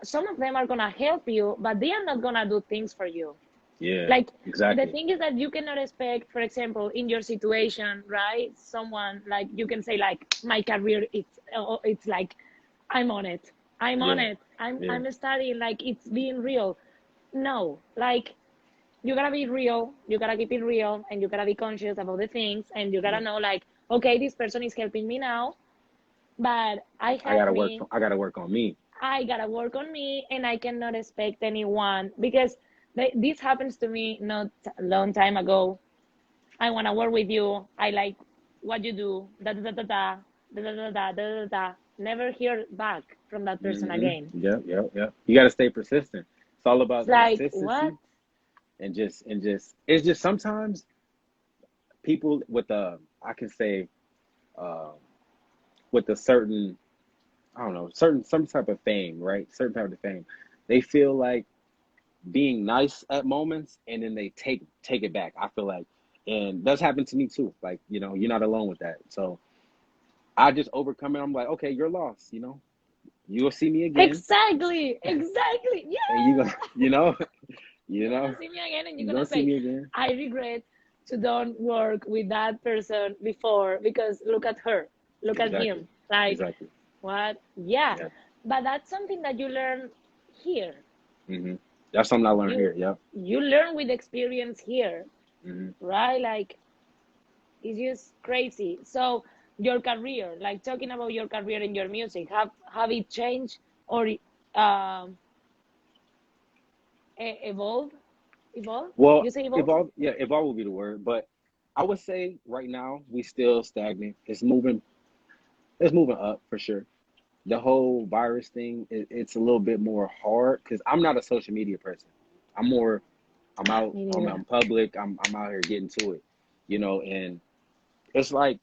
some of them are gonna help you, but they are not gonna do things for you. Yeah, Like the exactly. thing is that you cannot expect, for example, in your situation, right? Someone like you can say like my career, it's like I'm on it. I'm on Yeah, it. I'm yeah. I'm studying like it's being real. No, like you gotta be real, you gotta keep it real, and you gotta be conscious about the things, and you gotta Yeah. know like, okay, this person is helping me now, but I I have gotta work. me. I gotta work on me. I gotta work on me, and I cannot expect anyone because this happens to me not a long time ago. I wanna work with you. I like what you do. Da da da da da da da da da da da. Da. Never hear back from that person Hmm. again. Yep, yep, yep. You gotta stay persistent. It's all It's about like what? consistency and just it's just sometimes people with a I can say uh with a certain I don't know certain some type of fame, right? Certain type of fame, they feel like being nice at moments and then they take it back. I feel like, and that's happened to me too. Like you're not alone with that. So I just overcome it. I'm like, okay, you're lost. You'll see me again, Exactly, exactly. and you go, Yeah. you You're know, gonna see me again, and you're you're gonna gonna see say, me again. "I regret to don't work with that person before because look at her, look at Exactly, him." Like exactly. what? Yeah, Yeah. but that's something that you learn here. Hmm. That's something I learned You here. Yep. you learn with experience here, Hmm. right? Like it's just crazy. So your career, like talking about your career and your music, have it changed or um evolved? Evolved? Well, You say evolved? evolve. Yeah, evolve would be the word, but I would say right now we still stagnant. It's moving. It's moving up for sure. The whole virus thing, it's a little bit more hard because I'm not a social media person. I'm more, I'm out, Me I'm neither. in public, I'm out here getting to it, and it's like,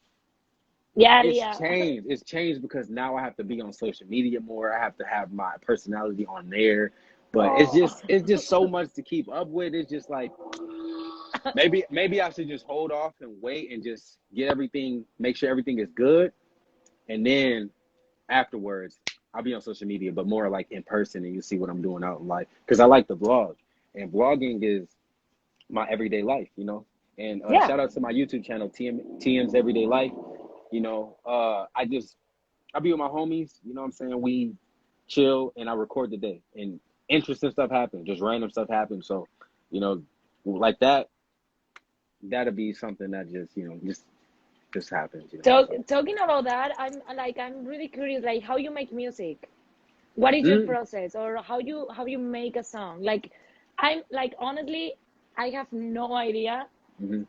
Yeah, it's yeah. changed. It's changed because now I have to be on social media more. I have to have my personality on there. But it's Oh, just, it's just so much to keep up with. It's just like, maybe I should just hold off and wait and just get everything, make sure everything is good. And then afterwards, I'll be on social media, but more like in person, and you see what I'm doing out in life. Because I like to blog, and blogging is my everyday life, And yeah. shout out to my YouTube channel, TM's Everyday Life. I be with my homies. You know what I'm saying? We chill, and I record the day, and interesting stuff happens. Just random stuff happens. So, you know, like that. That'll be something that just happens. So. Talking about that, I'm really curious, like how you make music. What is your Mm. process, or how you make a song? Like, I'm like honestly, I have no idea. Hmm.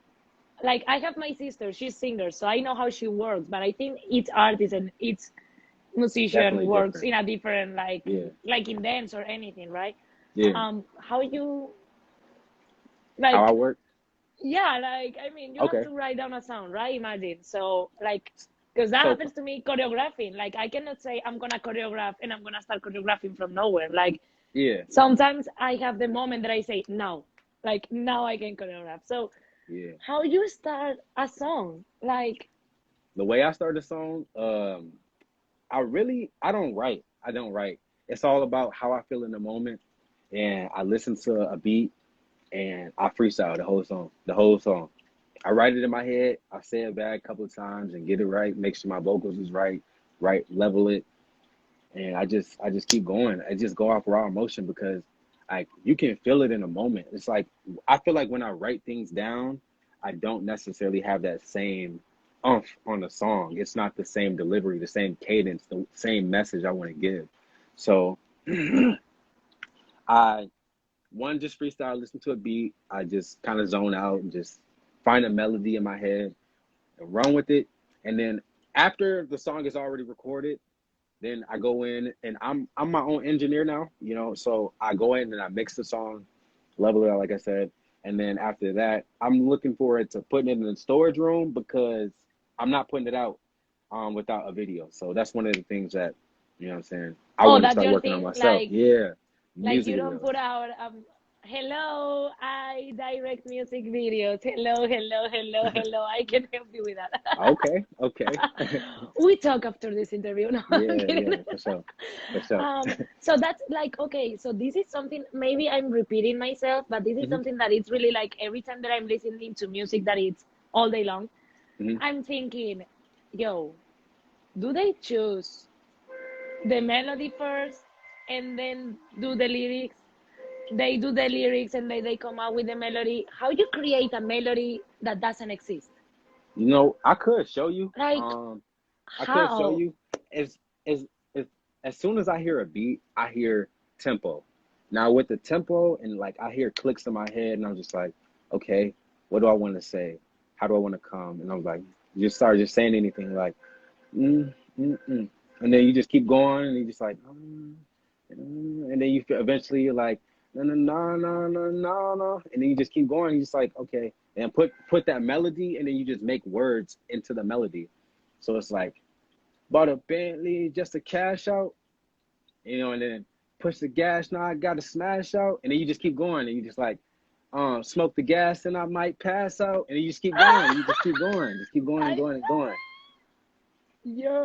Like, I have my sister, she's singer, so I know how she works. But I think each artist and each musician Definitely works different. in a different Yeah. like in dance or anything, right? Yeah. How you How I like work? Yeah, like I mean, you have Okay. to write down a song, right? Imagine. So like, because that So happens to me choreographing. Like I cannot say I'm gonna choreograph and I'm gonna start choreographing from nowhere. Like yeah, sometimes I have the moment that I say now, like now I can choreograph. So yeah. how you start a song? Like The way I start a song, I don't write. I don't write. It's all about how I feel in the moment, and I listen to a beat and I freestyle the whole song. The whole song. I write it in my head. I say it back a couple of times and get it right. Make sure my vocals is right, right, level it, and I just keep going. I just go off raw emotion because like you can feel it in a moment. It's like I feel like when I write things down, I don't necessarily have that same umph on the song. It's not the same delivery, the same cadence, the same message I want to give. So I just freestyle, listen to a beat. I just kind of zone out and just find a melody in my head and run with it. And then after the song is already recorded, then I go in and I'm my own engineer now, so I go in and I mix the song, level it out, like I said. And then after that, I'm looking forward to putting it in the storage room because I'm not putting it out without a video. So that's one of the things that, you know what I'm saying, I oh, want to that's start your working on thing. myself. Yeah. Like Music you don't videos. put out Hello, I direct music videos. Hello, hello, hello, hello. I can help you with that. Okay, okay. We talk after this interview. No, I'm Yeah, kidding. yeah, for sure. For sure. So that's like, okay, so this is something, maybe I'm repeating myself, but this is Hmm. something that it's really like every time that I'm listening to music that it's all day long, Hmm. I'm thinking, yo, do they choose the melody first and then do the lyrics? They do the lyrics and they come out with the melody. How you create a melody that doesn't exist? You know, I could show you. Like, I could show how? you. As as as as soon as I hear a beat, I hear tempo. Now with the tempo and like I hear clicks in my head, and I'm just like, okay, what do I want to say? How do I want to come? And I'm like, you just start just saying anything like, and then you just keep going, and you just like, and then you eventually you're like, no, no, no, no, no, no, no, and then you just keep going. And you're just like, okay, and put that melody, and then you just make words into the melody. So it's like, bought a Bentley just to cash out, and then push the gas. Now I got to smash out, and then you just keep going, and you just like, smoke the gas, and I might pass out, and you just keep going, and you just keep going, just keep going and I going and going,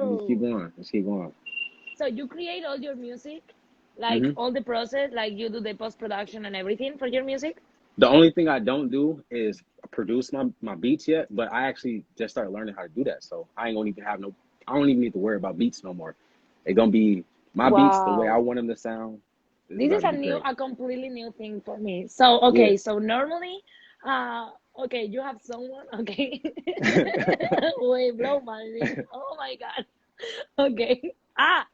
and just keep yo. going, just keep going. So you create all your music, like Hmm. all the process, like you do the post production and everything for your music. The only thing I don't do is produce my beats yet, but I actually just started learning how to do that. So I ain't gonna even have no. I don't even need to worry about beats no more. They're gonna be my beats the way I Wow. want them to sound. It's This about is to be great. a completely new thing for me. So Yeah. okay, so normally, uh, okay, you have someone, okay. Wait, blow my mind. Oh my God. Okay. Ah,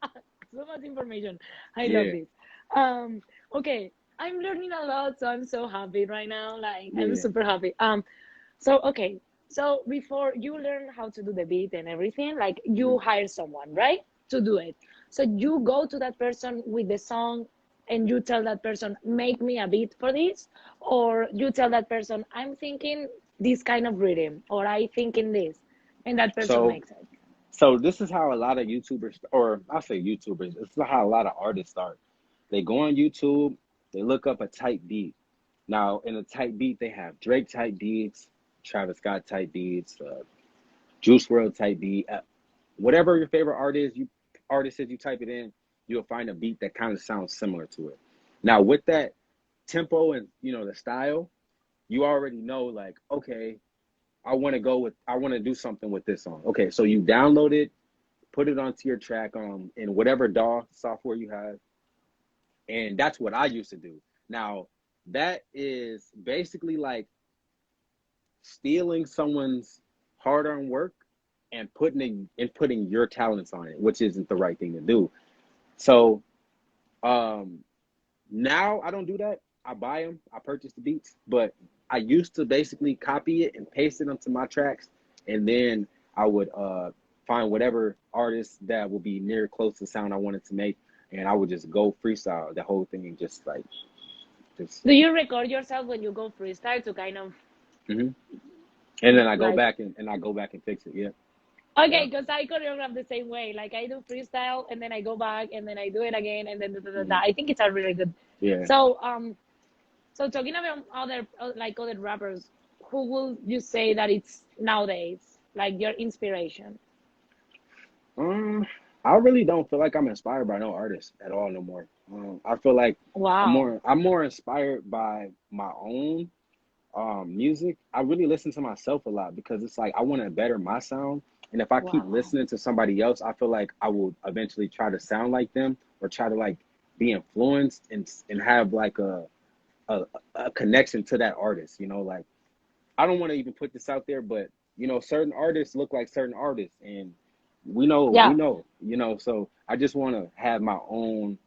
so much information. I love Yeah. this. Okay, I'm learning a lot, so I'm so happy right now. Like I'm Yeah. super happy. So okay, so before you learn how to do the beat and everything, like Mhm. you hire someone, right, to do it. So you go to that person with the song and you tell that person, make me a beat for this, or you tell that person, I'm thinking this kind of rhythm, or I thinking this, and that person So makes it. so this is how a lot of YouTubers, or I say YouTubers, this is how a lot of artists start. They go on YouTube, they look up a type beat. Now in a type beat, they have Drake type beats, Travis Scott type beats, Juice World type beat, whatever your favorite artist is, you type it in, you'll find a beat that kind of sounds similar to it. Now with that tempo and the style, you already know like, okay, I want to do something with this song. Okay, so you download it, put it onto your track in whatever DAW software you have, and that's what I used to do. Now that is basically like stealing someone's hard-earned work and putting your talents on it, which isn't the right thing to do. So um, now I don't do that. I buy them, I purchase the beats, but I used to basically copy it and paste it onto my tracks, and then I would find whatever artist that would be near close to the sound I wanted to make, and I would just go freestyle the whole thing, and just like just. Do you record yourself when you go freestyle to kind of Hmm. And then like, I go back and fix it. Yeah, yeah. okay, because I choreograph the same way. Like I do freestyle and then I go back and then I do it again and then da, da, da, da. Hmm. I think it's a really good. Yeah. So so talking about other like other rappers, who will you say that it's nowadays like your inspiration? Um, I really don't feel like I'm inspired by no artist at all no more. I feel like Wow. I'm more inspired by my own music. I really listen to myself a lot because it's like I want to better my sound. And if I keep Wow. listening to somebody else, I feel like I will eventually try to sound like them or try to like be influenced and have like a, a connection to that artist. Like I don't want to even put this out there, but certain artists look like certain artists, and we Yeah. know, So I just want to have my own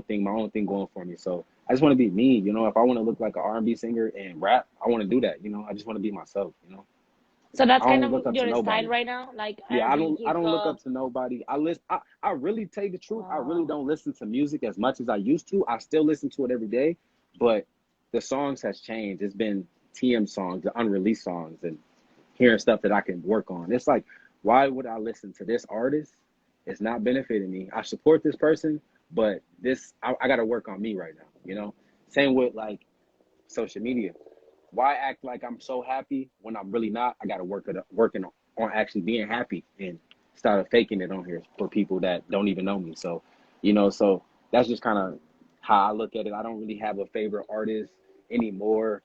thing going for me. So I just want to be me. If I want to look like an R&B singer and rap, I want to do that. I just want to be myself. So that's I kind don't of look up to your style nobody. right now, like Yeah, R&B, I hip don't look hop. up to nobody. I really tell you the truth. I really Wow. don't listen to music as much as I used to. I still listen to it every day, but the songs has changed. It's been TM songs, the unreleased songs, and hearing stuff that I can work on. It's like, why would I listen to this artist? It's not benefiting me. I support this person, but I got to work on me right now. Same with like social media. Why act like I'm so happy when I'm really not? I got to working on actually being happy and started faking it on here for people that don't even know me. So, so that's just kind of how I look at it. I don't really have a favorite artist anymore.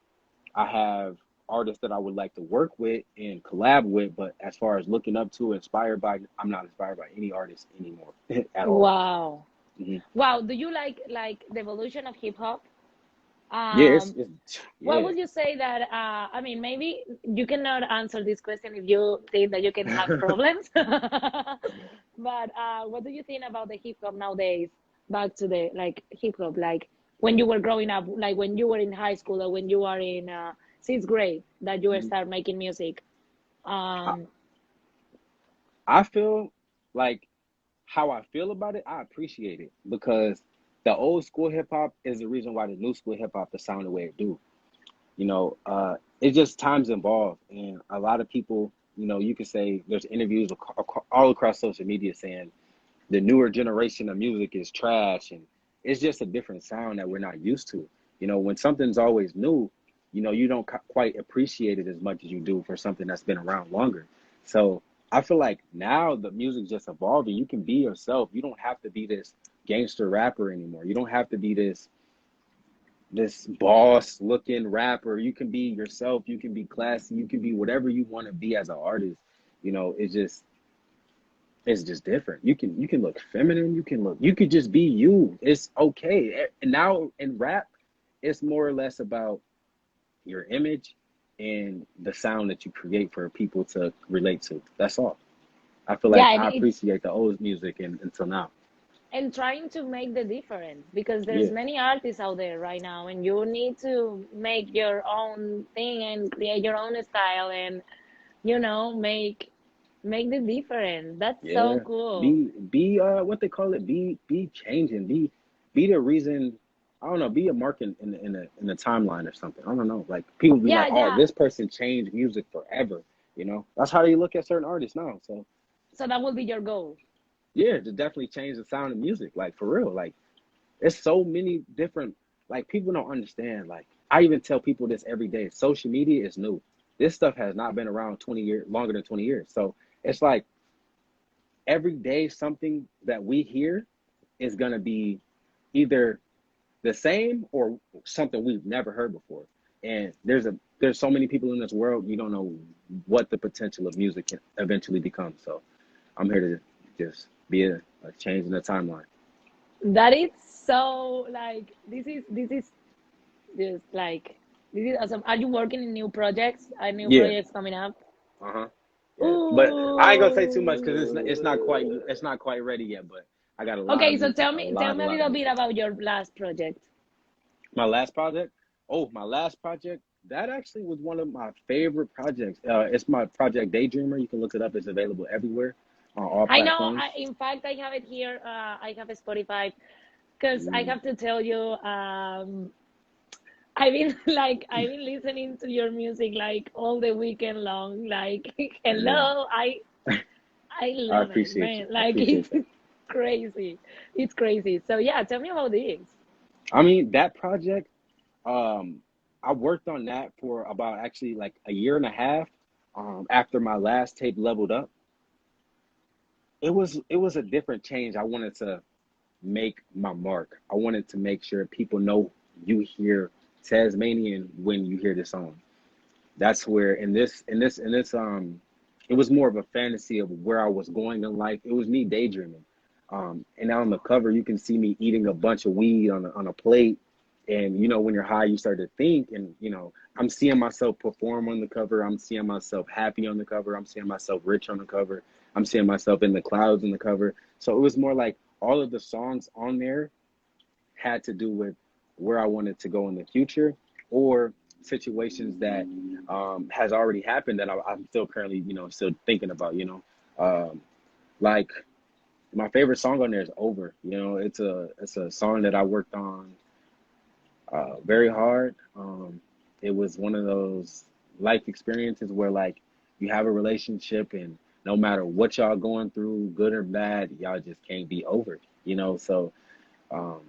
I have artists that I would like to work with and collab with, but as far as looking up to, inspired by, I'm not inspired by any artist anymore at all. Wow. Hmm. Wow. Do you like the evolution of hip hop? Yeah, Um, what yeah. would you say that, I mean, maybe you cannot answer this question if you think that you can have problems. But what do you think about the hip hop nowadays? Back to the like hip hop, like when you were growing up, like when you were in high school or when you were in sixth grade, that you were Mhm. start making music. I, Um, I feel like how I feel about it, I appreciate it because the old school hip hop is the reason why the new school hip hop is sound the way it do. It's just times involved, and a lot of people, you could say there's interviews all across social media saying the newer generation of music is trash, and it's just a different sound that we're not used to. When something's always new, you don't quite appreciate it as much as you do for something that's been around longer. So I feel like now the music's just evolving. You can be yourself. You don't have to be this gangster rapper anymore. You don't have to be this boss looking rapper. You can be yourself. You can be classy. You can be whatever you want to be as an artist. It's just different. You can look feminine. You could just be you. It's okay. And now in rap, it's more or less about your image and the sound that you create for people to relate to. That's all. I feel like yeah, and I it's appreciate the old music until now. and trying to make the difference because there's Yeah. many artists out there right now, and you need to make your own thing and create your own style and make the difference. That's so Yeah. cool. Be what they call it, be changing. Be the reason. I don't know, be a mark in the timeline or something. I don't know. Like people be Yeah, like, "Oh, yeah. this person changed music forever." That's how they look at certain artists now. So So that will be your goal. yeah, to definitely change the sound of music, like for real. Like it's so many different. Like people don't understand. Like I even tell people this every day. Social media is new. This stuff has not been around 20 years, longer than 20 years. So it's like every day something that we hear is gonna be either the same or something we've never heard before. And there's so many people in this world, you don't know what the potential of music can eventually become. So I'm here to just be a change in the timeline. That is so like this is just like this is awesome. Are you working in new projects? Are new Yeah. projects coming up? Uh-huh. Yeah. But I ain't gonna say too much because it's not quite ready yet. But I got a lot Okay, of so music, tell a me tell lot, a me a lot of little bit music. about your last project. My last project. Oh, my last project. That actually was one of my favorite projects. It's my project Daydreamer. You can look it up. It's available everywhere on all I know. platforms. In fact, I have it here. I have a Spotify because I Mm, have to tell you, I've been like I've been listening to your music like all the weekend long. Like, yeah, hello, I I love it, appreciate you. man. I Like appreciate it's that. crazy. It's crazy. So yeah, tell me about this. I mean, that project. Um, I worked on that for about actually like a year and a half. After my last tape leveled up, it was a different change. I wanted to make my mark. I wanted to make sure people know you hear Tasmanian when you hear this song. That's where in this it was more of a fantasy of where I was going in life. It was me daydreaming. And on the cover you can see me eating a bunch of weed on a plate. And when you're high you start to think, and I'm seeing myself perform on the cover. I'm seeing myself happy on the cover. I'm seeing myself rich on the cover. I'm seeing myself in the clouds on the cover. So it was more like all of the songs on there had to do with where I wanted to go in the future, or situations that has already happened that I'm still currently, still thinking about. Like my favorite song on there is "Over." It's a song that I worked on very hard. It was one of those life experiences where like you have a relationship and no matter what y'all going through, good or bad, y'all just can't be over it. So um,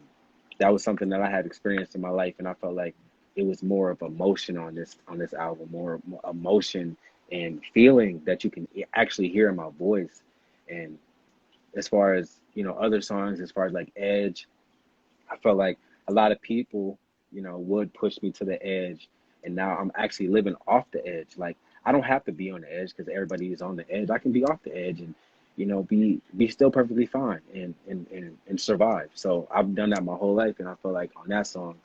that was something that I had experienced in my life, and I felt like it was more of emotion on this album, more emotion and feeling that you can actually hear in my voice. And as far as other songs, as far as like Edge, I felt like a lot of people, would push me to the edge, and now I'm actually living off the edge. Like I don't have to be on the edge because everybody is on the edge. I can be off the edge and be still perfectly fine and survive. So I've done that my whole life, and I feel like on that song,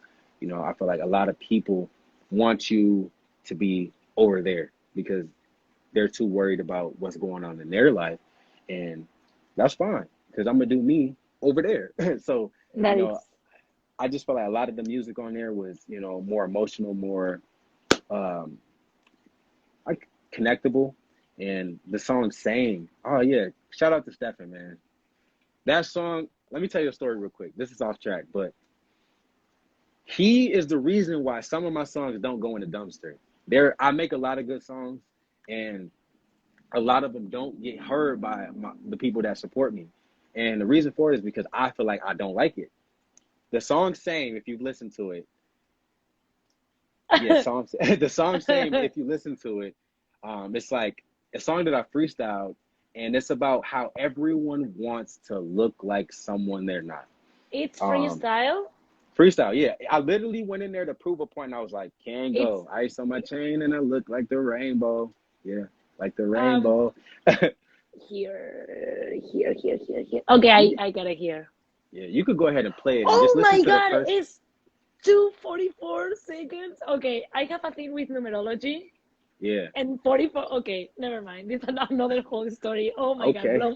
I feel like a lot of people want you to be over there because they're too worried about what's going on in their life, and that's fine because I'm gonna do me over there. So you That is know I just felt like a lot of the music on there was, more emotional, more um, like connectable. And the song "Same," oh yeah, shout out to Stefan, man. That song. Let me tell you a story real quick. This is off track, but he is the reason why some of my songs don't go in the dumpster. I make a lot of good songs, and a lot of them don't get heard by the people that support me. And the reason for it is because I feel like I don't like it. The song "Same," if you've listened to it, yeah, the song "Same," if you listen to it, it's like a song that I freestyled, and it's about how everyone wants to look like someone they're not. it's Um, freestyle. Freestyle, yeah. I literally went in there to prove a point. And I was like, "Can't It's go. Ice on my chain, and I look like the rainbow. Yeah, like the um rainbow." here. Okay, You I could, I got it here. yeah, you could go ahead and play it and just Oh listen my to the God, first. it's 2:44 seconds. Okay, I have a thing with numerology Yeah. and 44. Okay, never mind. This is another whole story. Oh my God, Okay. blow.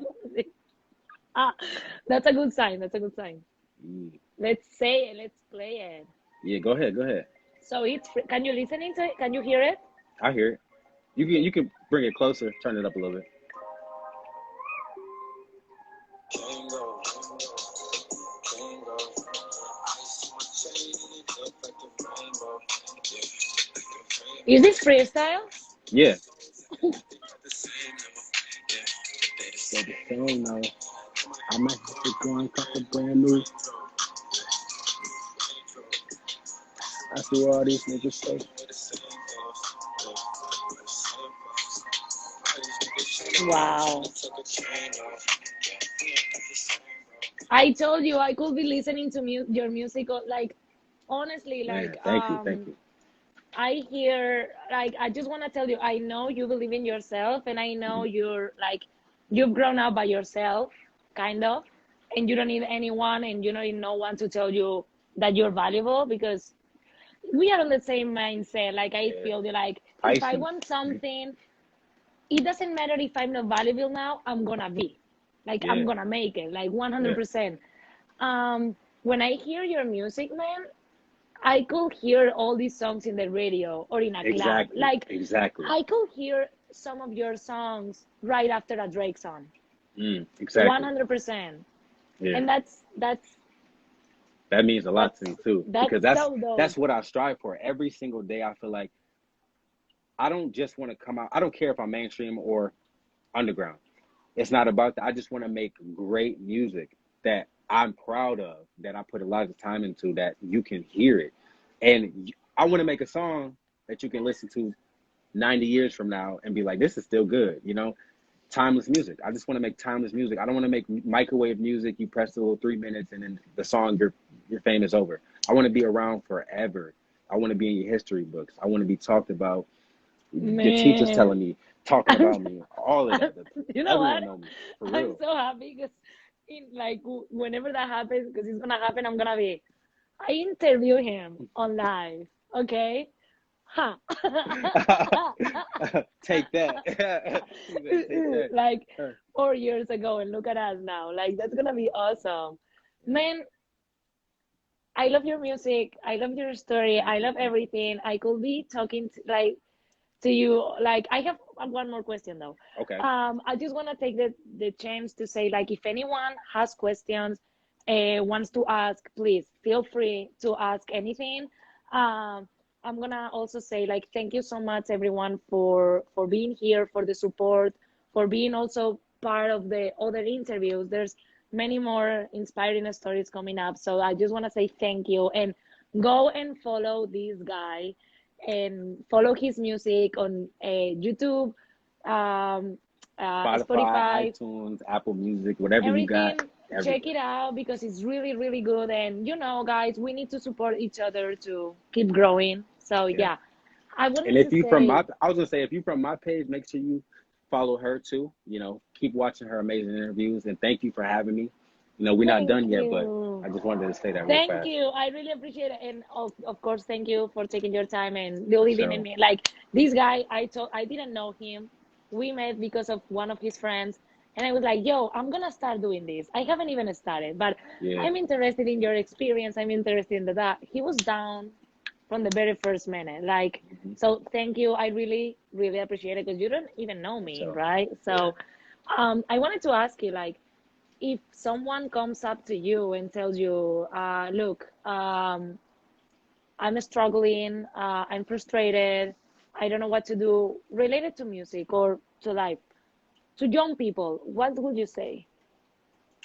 Ah, that's a good sign. That's a good sign. Let's say it. Let's play it. Yeah. Go ahead. Go ahead. So can you listening to it? Can you hear it? I hear it. You can bring it closer, turn it up a little bit. Is this freestyle? Yeah. So the same now. I might have to go and cut a brand new. I see what all these niggas say. Wow. I told you I could be listening to your music like honestly like Man, thank you, thank you. I hear like I just want to tell you I know you believe in yourself and I know Mhm. you're like you've grown up by yourself kind of and you don't need anyone and you don't need no one to tell you that you're valuable because we are on the same mindset like I Yeah. feel like if I Pisces. want something it doesn't matter if I'm not valuable now I'm gonna be like I'm Yeah, gonna make it like yeah. 100%. When I hear your music man I could hear all these songs in the radio or in a club. Exactly, Like exactly. I could hear some of your songs right after a Drake song. Exactly. 100%. Yeah. And That means a lot to me too. Because that's that's so dope. that's what I strive for. Every single day I feel like I don't just want to come out. I don't care if I'm mainstream or underground. It's not about that. I just want to make great music that I'm proud of, that I put a lot of time into, that you can hear it. And I want to make a song that you can listen to 90 years from now and be like, this is still good. Timeless music. I just want to make timeless music. I don't want to make microwave music. You press the little 3 minutes and then the song, your fame is over. I want to be around forever. I want to be in your history books. I want to be talked about. Your teachers Man. telling me, talking about me, all of that. You know what? Everyone know me for I'm real. so happy because like whenever that happens, because it's gonna happen, I'm gonna be. I interview him on live, okay? Huh. Take that. Take that. Like 4 years ago, and look at us now. Like that's gonna be awesome, man. I love your music. I love your story. Thank I you. love Thank you. everything. I could be talking to you. Like I have one more question though. Okay. I just want to take the chance to say like if anyone has questions, wants to ask, please feel free to ask anything. Um, I'm gonna also say like thank you so much everyone for being here, for the support, for being also part of the other interviews. There's many more inspiring stories coming up, so I just want to say thank you and go and follow this guy and follow his music on YouTube, um, Spotify, Spotify, iTunes, Apple Music, whatever you got, everything. Check everywhere. it out because it's really, really good. And guys, we need to support each other to keep growing. So Yeah. yeah, I And wanted if to you from say my, I was gonna say, if you from my page, make sure you follow her too. Keep watching her amazing interviews, and thank you for having me. We're not thank done yet, but you. I just wanted to say that real Thank fast. you. I really appreciate it. And of course, thank you for taking your time and For believing in sure. me. Like this guy, I didn't know him. We met because of one of his friends. And I was like, yo, I'm gonna start doing this. I haven't even started, but Yeah. I'm interested in your experience. I'm interested in that. He was down from the very first minute. Like, Hmm. so thank you. I really, really appreciate it because you don't even know For me, sure. right? Yeah. So I wanted to ask you, like, if someone comes up to you and tells you, look, I'm struggling, I'm frustrated, I don't know what to do related to music or to life, to young people, what would you say?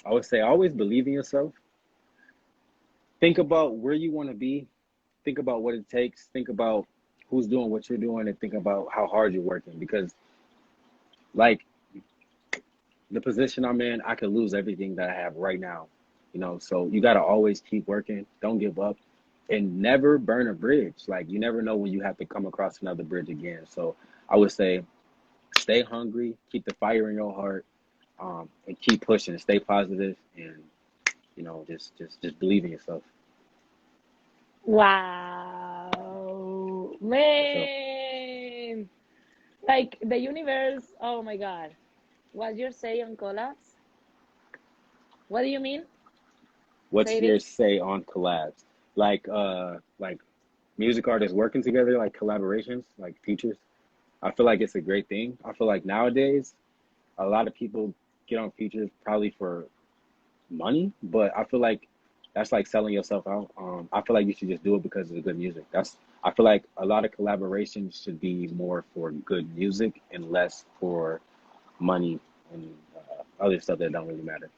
I would say always believe in yourself. Think about where you want to be. Think about what it takes. Think about who's doing what you're doing, and think about how hard you're working. Because, like, the position I'm in, I could lose everything that I have right now. So you got to always keep working. Don't give up, and never burn a bridge. Like, you never know when you have to come across another bridge again. So I would say, stay hungry, keep the fire in your heart, and keep pushing. Stay positive, and just believe in yourself. Wow, For sure. man, like the universe, oh my God, what you're saying on collabs, what do you mean? What's Say your this. say on collabs? Like music artists working together, like collaborations, like features. I feel like it's a great thing. I feel like nowadays a lot of people get on features probably for money, but I feel like that's like selling yourself out. I feel like you should just do it because it's good music. I feel like a lot of collaborations should be more for good music and less for money and other stuff that don't really matter.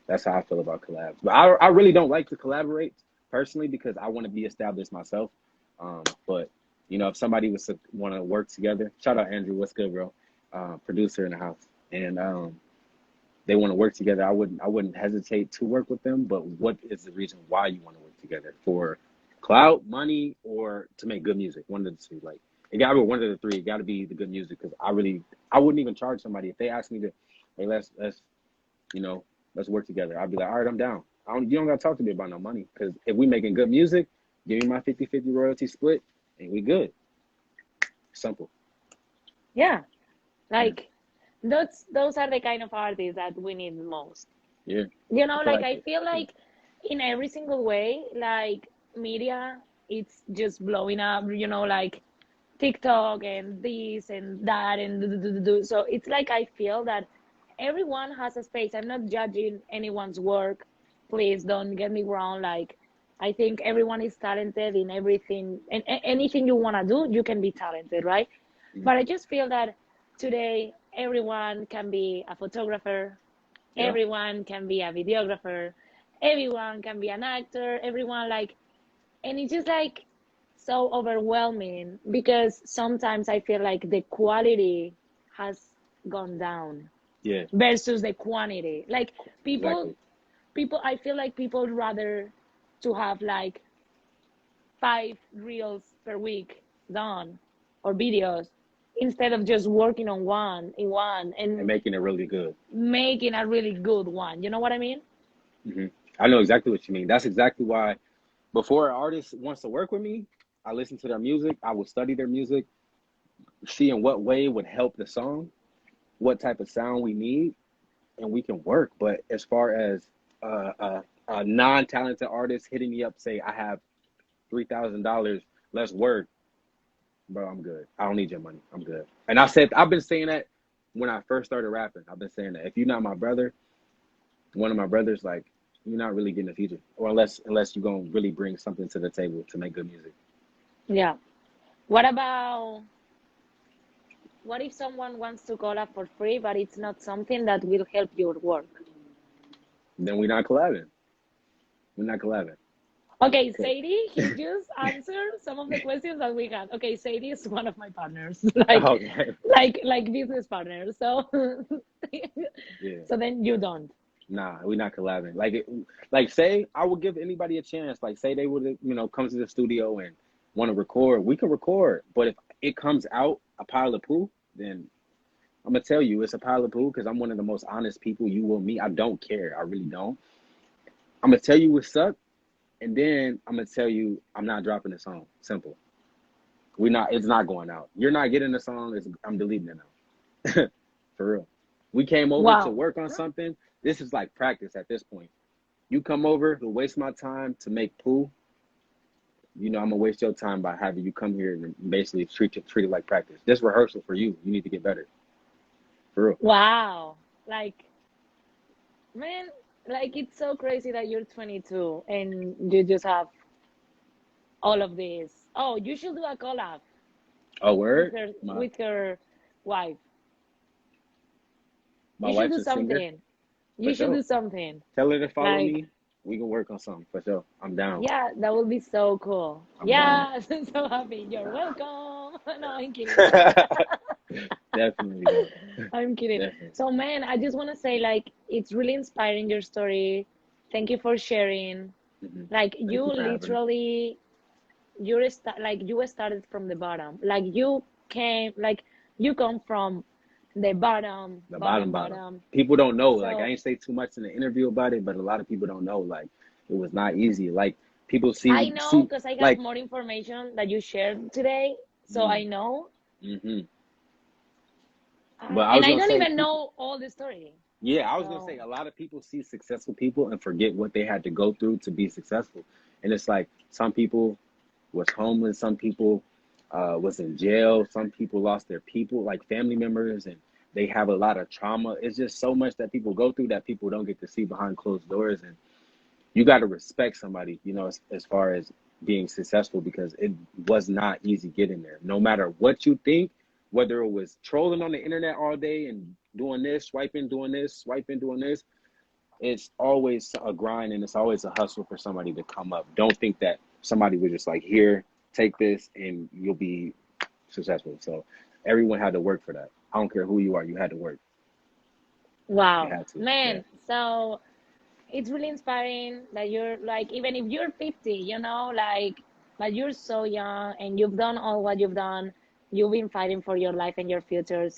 That's how I feel about collabs. But I really don't like to collaborate personally because I want to be established myself. But if somebody was to want to work together, shout out Andrew, what's good, bro? Producer in the house, and they want to work together. I wouldn't hesitate to work with them. But what is the reason why you want to work together? For clout, money, or to make good music? One of the two. Like, it got to be one of the three. It got to be the good music because I wouldn't even charge somebody if they asked me to. Hey, let's you know, let's work together. I'd be like, all right, I'm down. You don't got to talk to me about no money because if we making good music, give me my 50-50 royalty split and we good. Simple. Yeah, Yeah. like those are the kind of artists that we need most. Yeah. I feel Like like I it. feel Yeah. like in every single way, like media, it's just blowing up, like TikTok and this and that and do. So it's like I feel that everyone has a space. I'm not judging anyone's work. Please don't get me wrong. Like I think everyone is talented in everything and anything you want to do, you can be talented, right? Mhm. But I just feel that today everyone can be a photographer, Yeah. everyone can be a videographer, everyone can be an actor, everyone like, and it's just like so overwhelming because sometimes I feel like the quality has gone down Yeah. versus the quantity. Like people, Exactly. I feel like people rather to have like 5 reels per week done or videos instead of just working on one in one And and making it really good. making a really good one. You know what I mean? Hmm. I know exactly what you mean. That's exactly why before an artist wants to work with me, I listen to their music. I will study their music, see in what way would help the song, what type of sound we need, and we can work. But as far as a non-talented artist hitting me up, say I have $3,000, let's work, bro. I'm good. I don't need your money. I'm good. And I've been saying that when I first started rapping. I've been saying that if you're not my brother, one of my brothers, like, you're not really getting a future, or unless you're gonna really bring something to the table to make good music. Yeah. What about what if someone wants to collab for free, but it's not something that will help your work? Then we're not collabing. We're not collabing. Okay, Okay. Sadie, he just answered some of the questions that we had. Okay, Sadie is one of my partners, like, Okay. like business partners. So, Yeah. so then you don't. Nah, we're not collabing. Like say I would give anybody a chance. Like say they would, come to the studio and want to record. We can record, but if it comes out a pile of poo, then I'm gonna tell you it's a pile of poo because I'm one of the most honest people you will meet. I don't care. I really don't. I'm gonna tell you what sucked, and then I'm gonna tell you I'm not dropping the song. Simple. We not. It's not going out. You're not getting the song. I'm deleting it now. For real. We came over to Wow. work on something. This is like practice at this point. You come over to waste my time to make poo. I'm gonna waste your time by having you come here and basically treat it like practice. This rehearsal for you. You need to get better. For real. Wow. Like, man, like it's so crazy that you're 22 and you just have all of this. Oh, you should do a collab Oh, with word. her My with her wife. my You should wife's do a singer. something. For You should sure. do something. Tell her to follow Like, me. We can work on something for sure. I'm down. yeah, that would be so cool. I'm down. Yeah, I'm so happy. You're welcome. No, I'm kidding. Definitely, though. I'm kidding. Definitely. So, man, I just want to say, like, it's really inspiring your story. Thank you for sharing. Hmm. Like, you Thank you for having me. literally, like you started from the bottom. Like you come from the bottom, The bottom, bottom. bottom. People don't know. Like I So ain't say too much in the interview about it, but a lot of people don't know. Like it was not easy. Like people I see know see because I have like. more information that you shared today. So I know, Mm-hmm. But I and was I gonna don't say even people. know all the story. Yeah, I was gonna say So a lot of people see successful people and forget what they had to go through to be successful. And it's like some people was homeless, some people was in jail, some people lost their people, like family members, and they have a lot of trauma. It's just so much that people go through that people don't get to see behind closed doors. And you got to respect somebody, as far as being successful because it was not easy getting there. No matter what you think, whether it was trolling on the internet all day and doing this, swiping, doing this, it's always a grind and it's always a hustle for somebody to come up. Don't think that somebody was just like, here, take this and you'll be successful. So everyone had to work for that. I don't care who you are, you had to work. You wow, had to. Yeah. man. So it's really inspiring that you're like, even if you're 50, like, but you're so young and you've done all what you've done. You've been fighting for your life and your future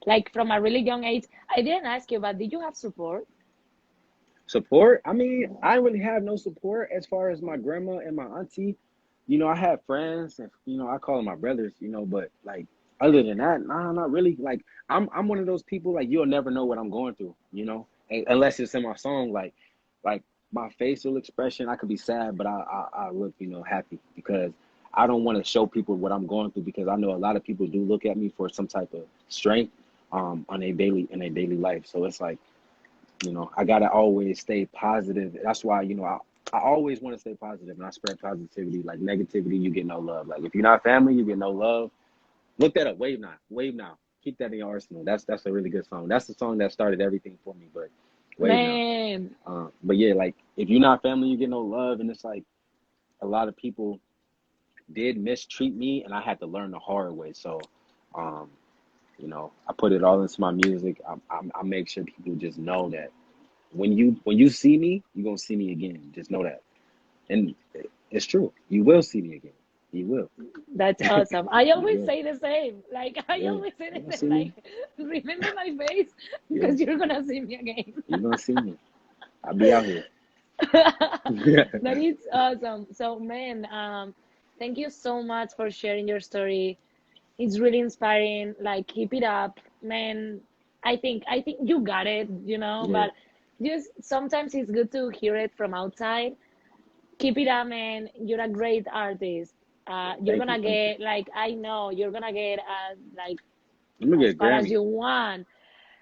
like from a really young age. I didn't ask you, but did you have support? Support? I mean, I didn't really have no support as far as my grandma and my auntie. I had friends and I call them my brothers, but like other than that, nah, not really. Like I'm one of those people like you'll never know what I'm going through, unless it's in my song. Like my facial expression, I could be sad, but I look, happy because I don't want to show people what I'm going through because I know a lot of people do look at me for some type of strength on a daily life. So it's like I gotta always stay positive. That's why, I always want to stay positive and I spread positivity. Like negativity, you get no love. Like if you're not family, you get no love. Look that up. Wave now. Wave now. Keep that in your arsenal. That's a really good song. That's the song that started everything for me. But wave now. Man, But yeah, like if you're not family, you get no love. And it's like a lot of people did mistreat me, and I had to learn the hard way. So, um, I put it all into my music. I make sure people just know that when you see me, you're gonna see me again. Just know that, and it's true. You will see me again. You will. that's awesome. I You always will. say the same. Like, I Yeah, always say you're the gonna same. see me. Like, remember my face Yeah, because you're gonna see me again. you're gonna see me. I'll be out here. That is awesome. So, man, thank you so much for sharing your story. It's really inspiring. Like, keep it up, man. I think you got it, Yeah. but just sometimes it's good to hear it from outside. Keep it up, man. You're a great artist. You're Thank you. gonna Thank you. get, like, I know you're gonna get like I'm gonna as get a far as Grammy. you want.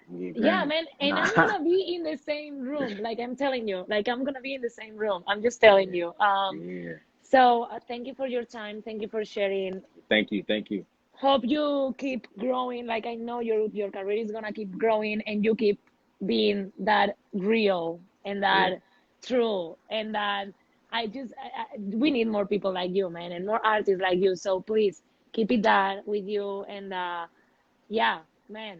I'm gonna get a Yeah, Grammy. man. And I'm Nah. gonna be in the same room. Like, I'm telling you, like, I'm gonna be in the same room. I'm just telling Yeah. you. Yeah. So thank you for your time. Thank you for sharing. Thank you. Thank you. Hope you keep growing. Like, I know your career is gonna keep growing, and you keep being that real and Yeah. that true and that. we need more people like you, man, and more artists like you. So please keep it that with you. And yeah, man,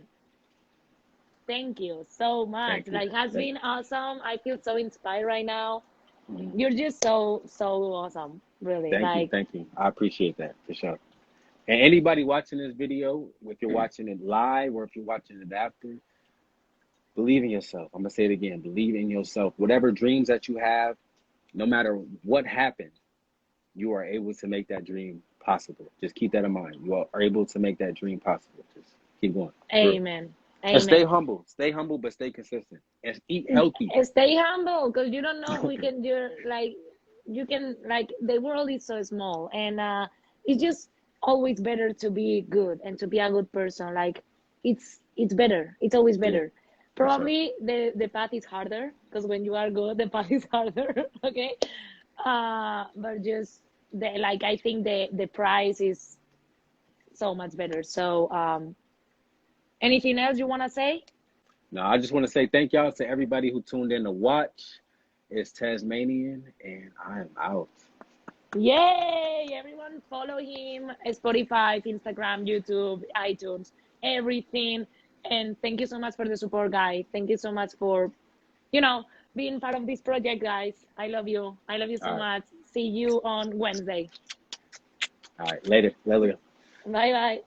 thank you so much. Thank you. Like, has Thank been awesome. I feel so inspired right now. you. You're just so awesome, really. Thank you. Like, Thank you. I appreciate that for sure. And anybody watching this video, if you're watching it live or if you're watching it after, believe in yourself. I'm gonna say it again. Believe in yourself. Whatever dreams that you have, no matter what happens, you are able to make that dream possible. Just keep that in mind. You are able to make that dream possible. Just keep going. For real. amen, And stay amen. humble. Stay humble, but stay consistent. And eat healthy. Stay humble, because you don't know who you can do. Like, you can, like, the world is so small, and it's just always better to be good and to be a good person. Like, it's better. It's always Yeah, better. for sure. Probably the path is harder, because when you are good, the path is harder. Okay, but just the, like, I think the price is so much better. So anything else you want to say? No, I just want to say thank y'all to everybody who tuned in to watch. It's Tasmanian, and I'm out. Yay! Everyone follow him, Spotify, Instagram, YouTube, iTunes, everything. And thank you so much for the support, guys. Thank you so much for, you know, being part of this project, guys. I love you. I love you All so right. much. See you on Wednesday. All right. Later. Later. Bye bye.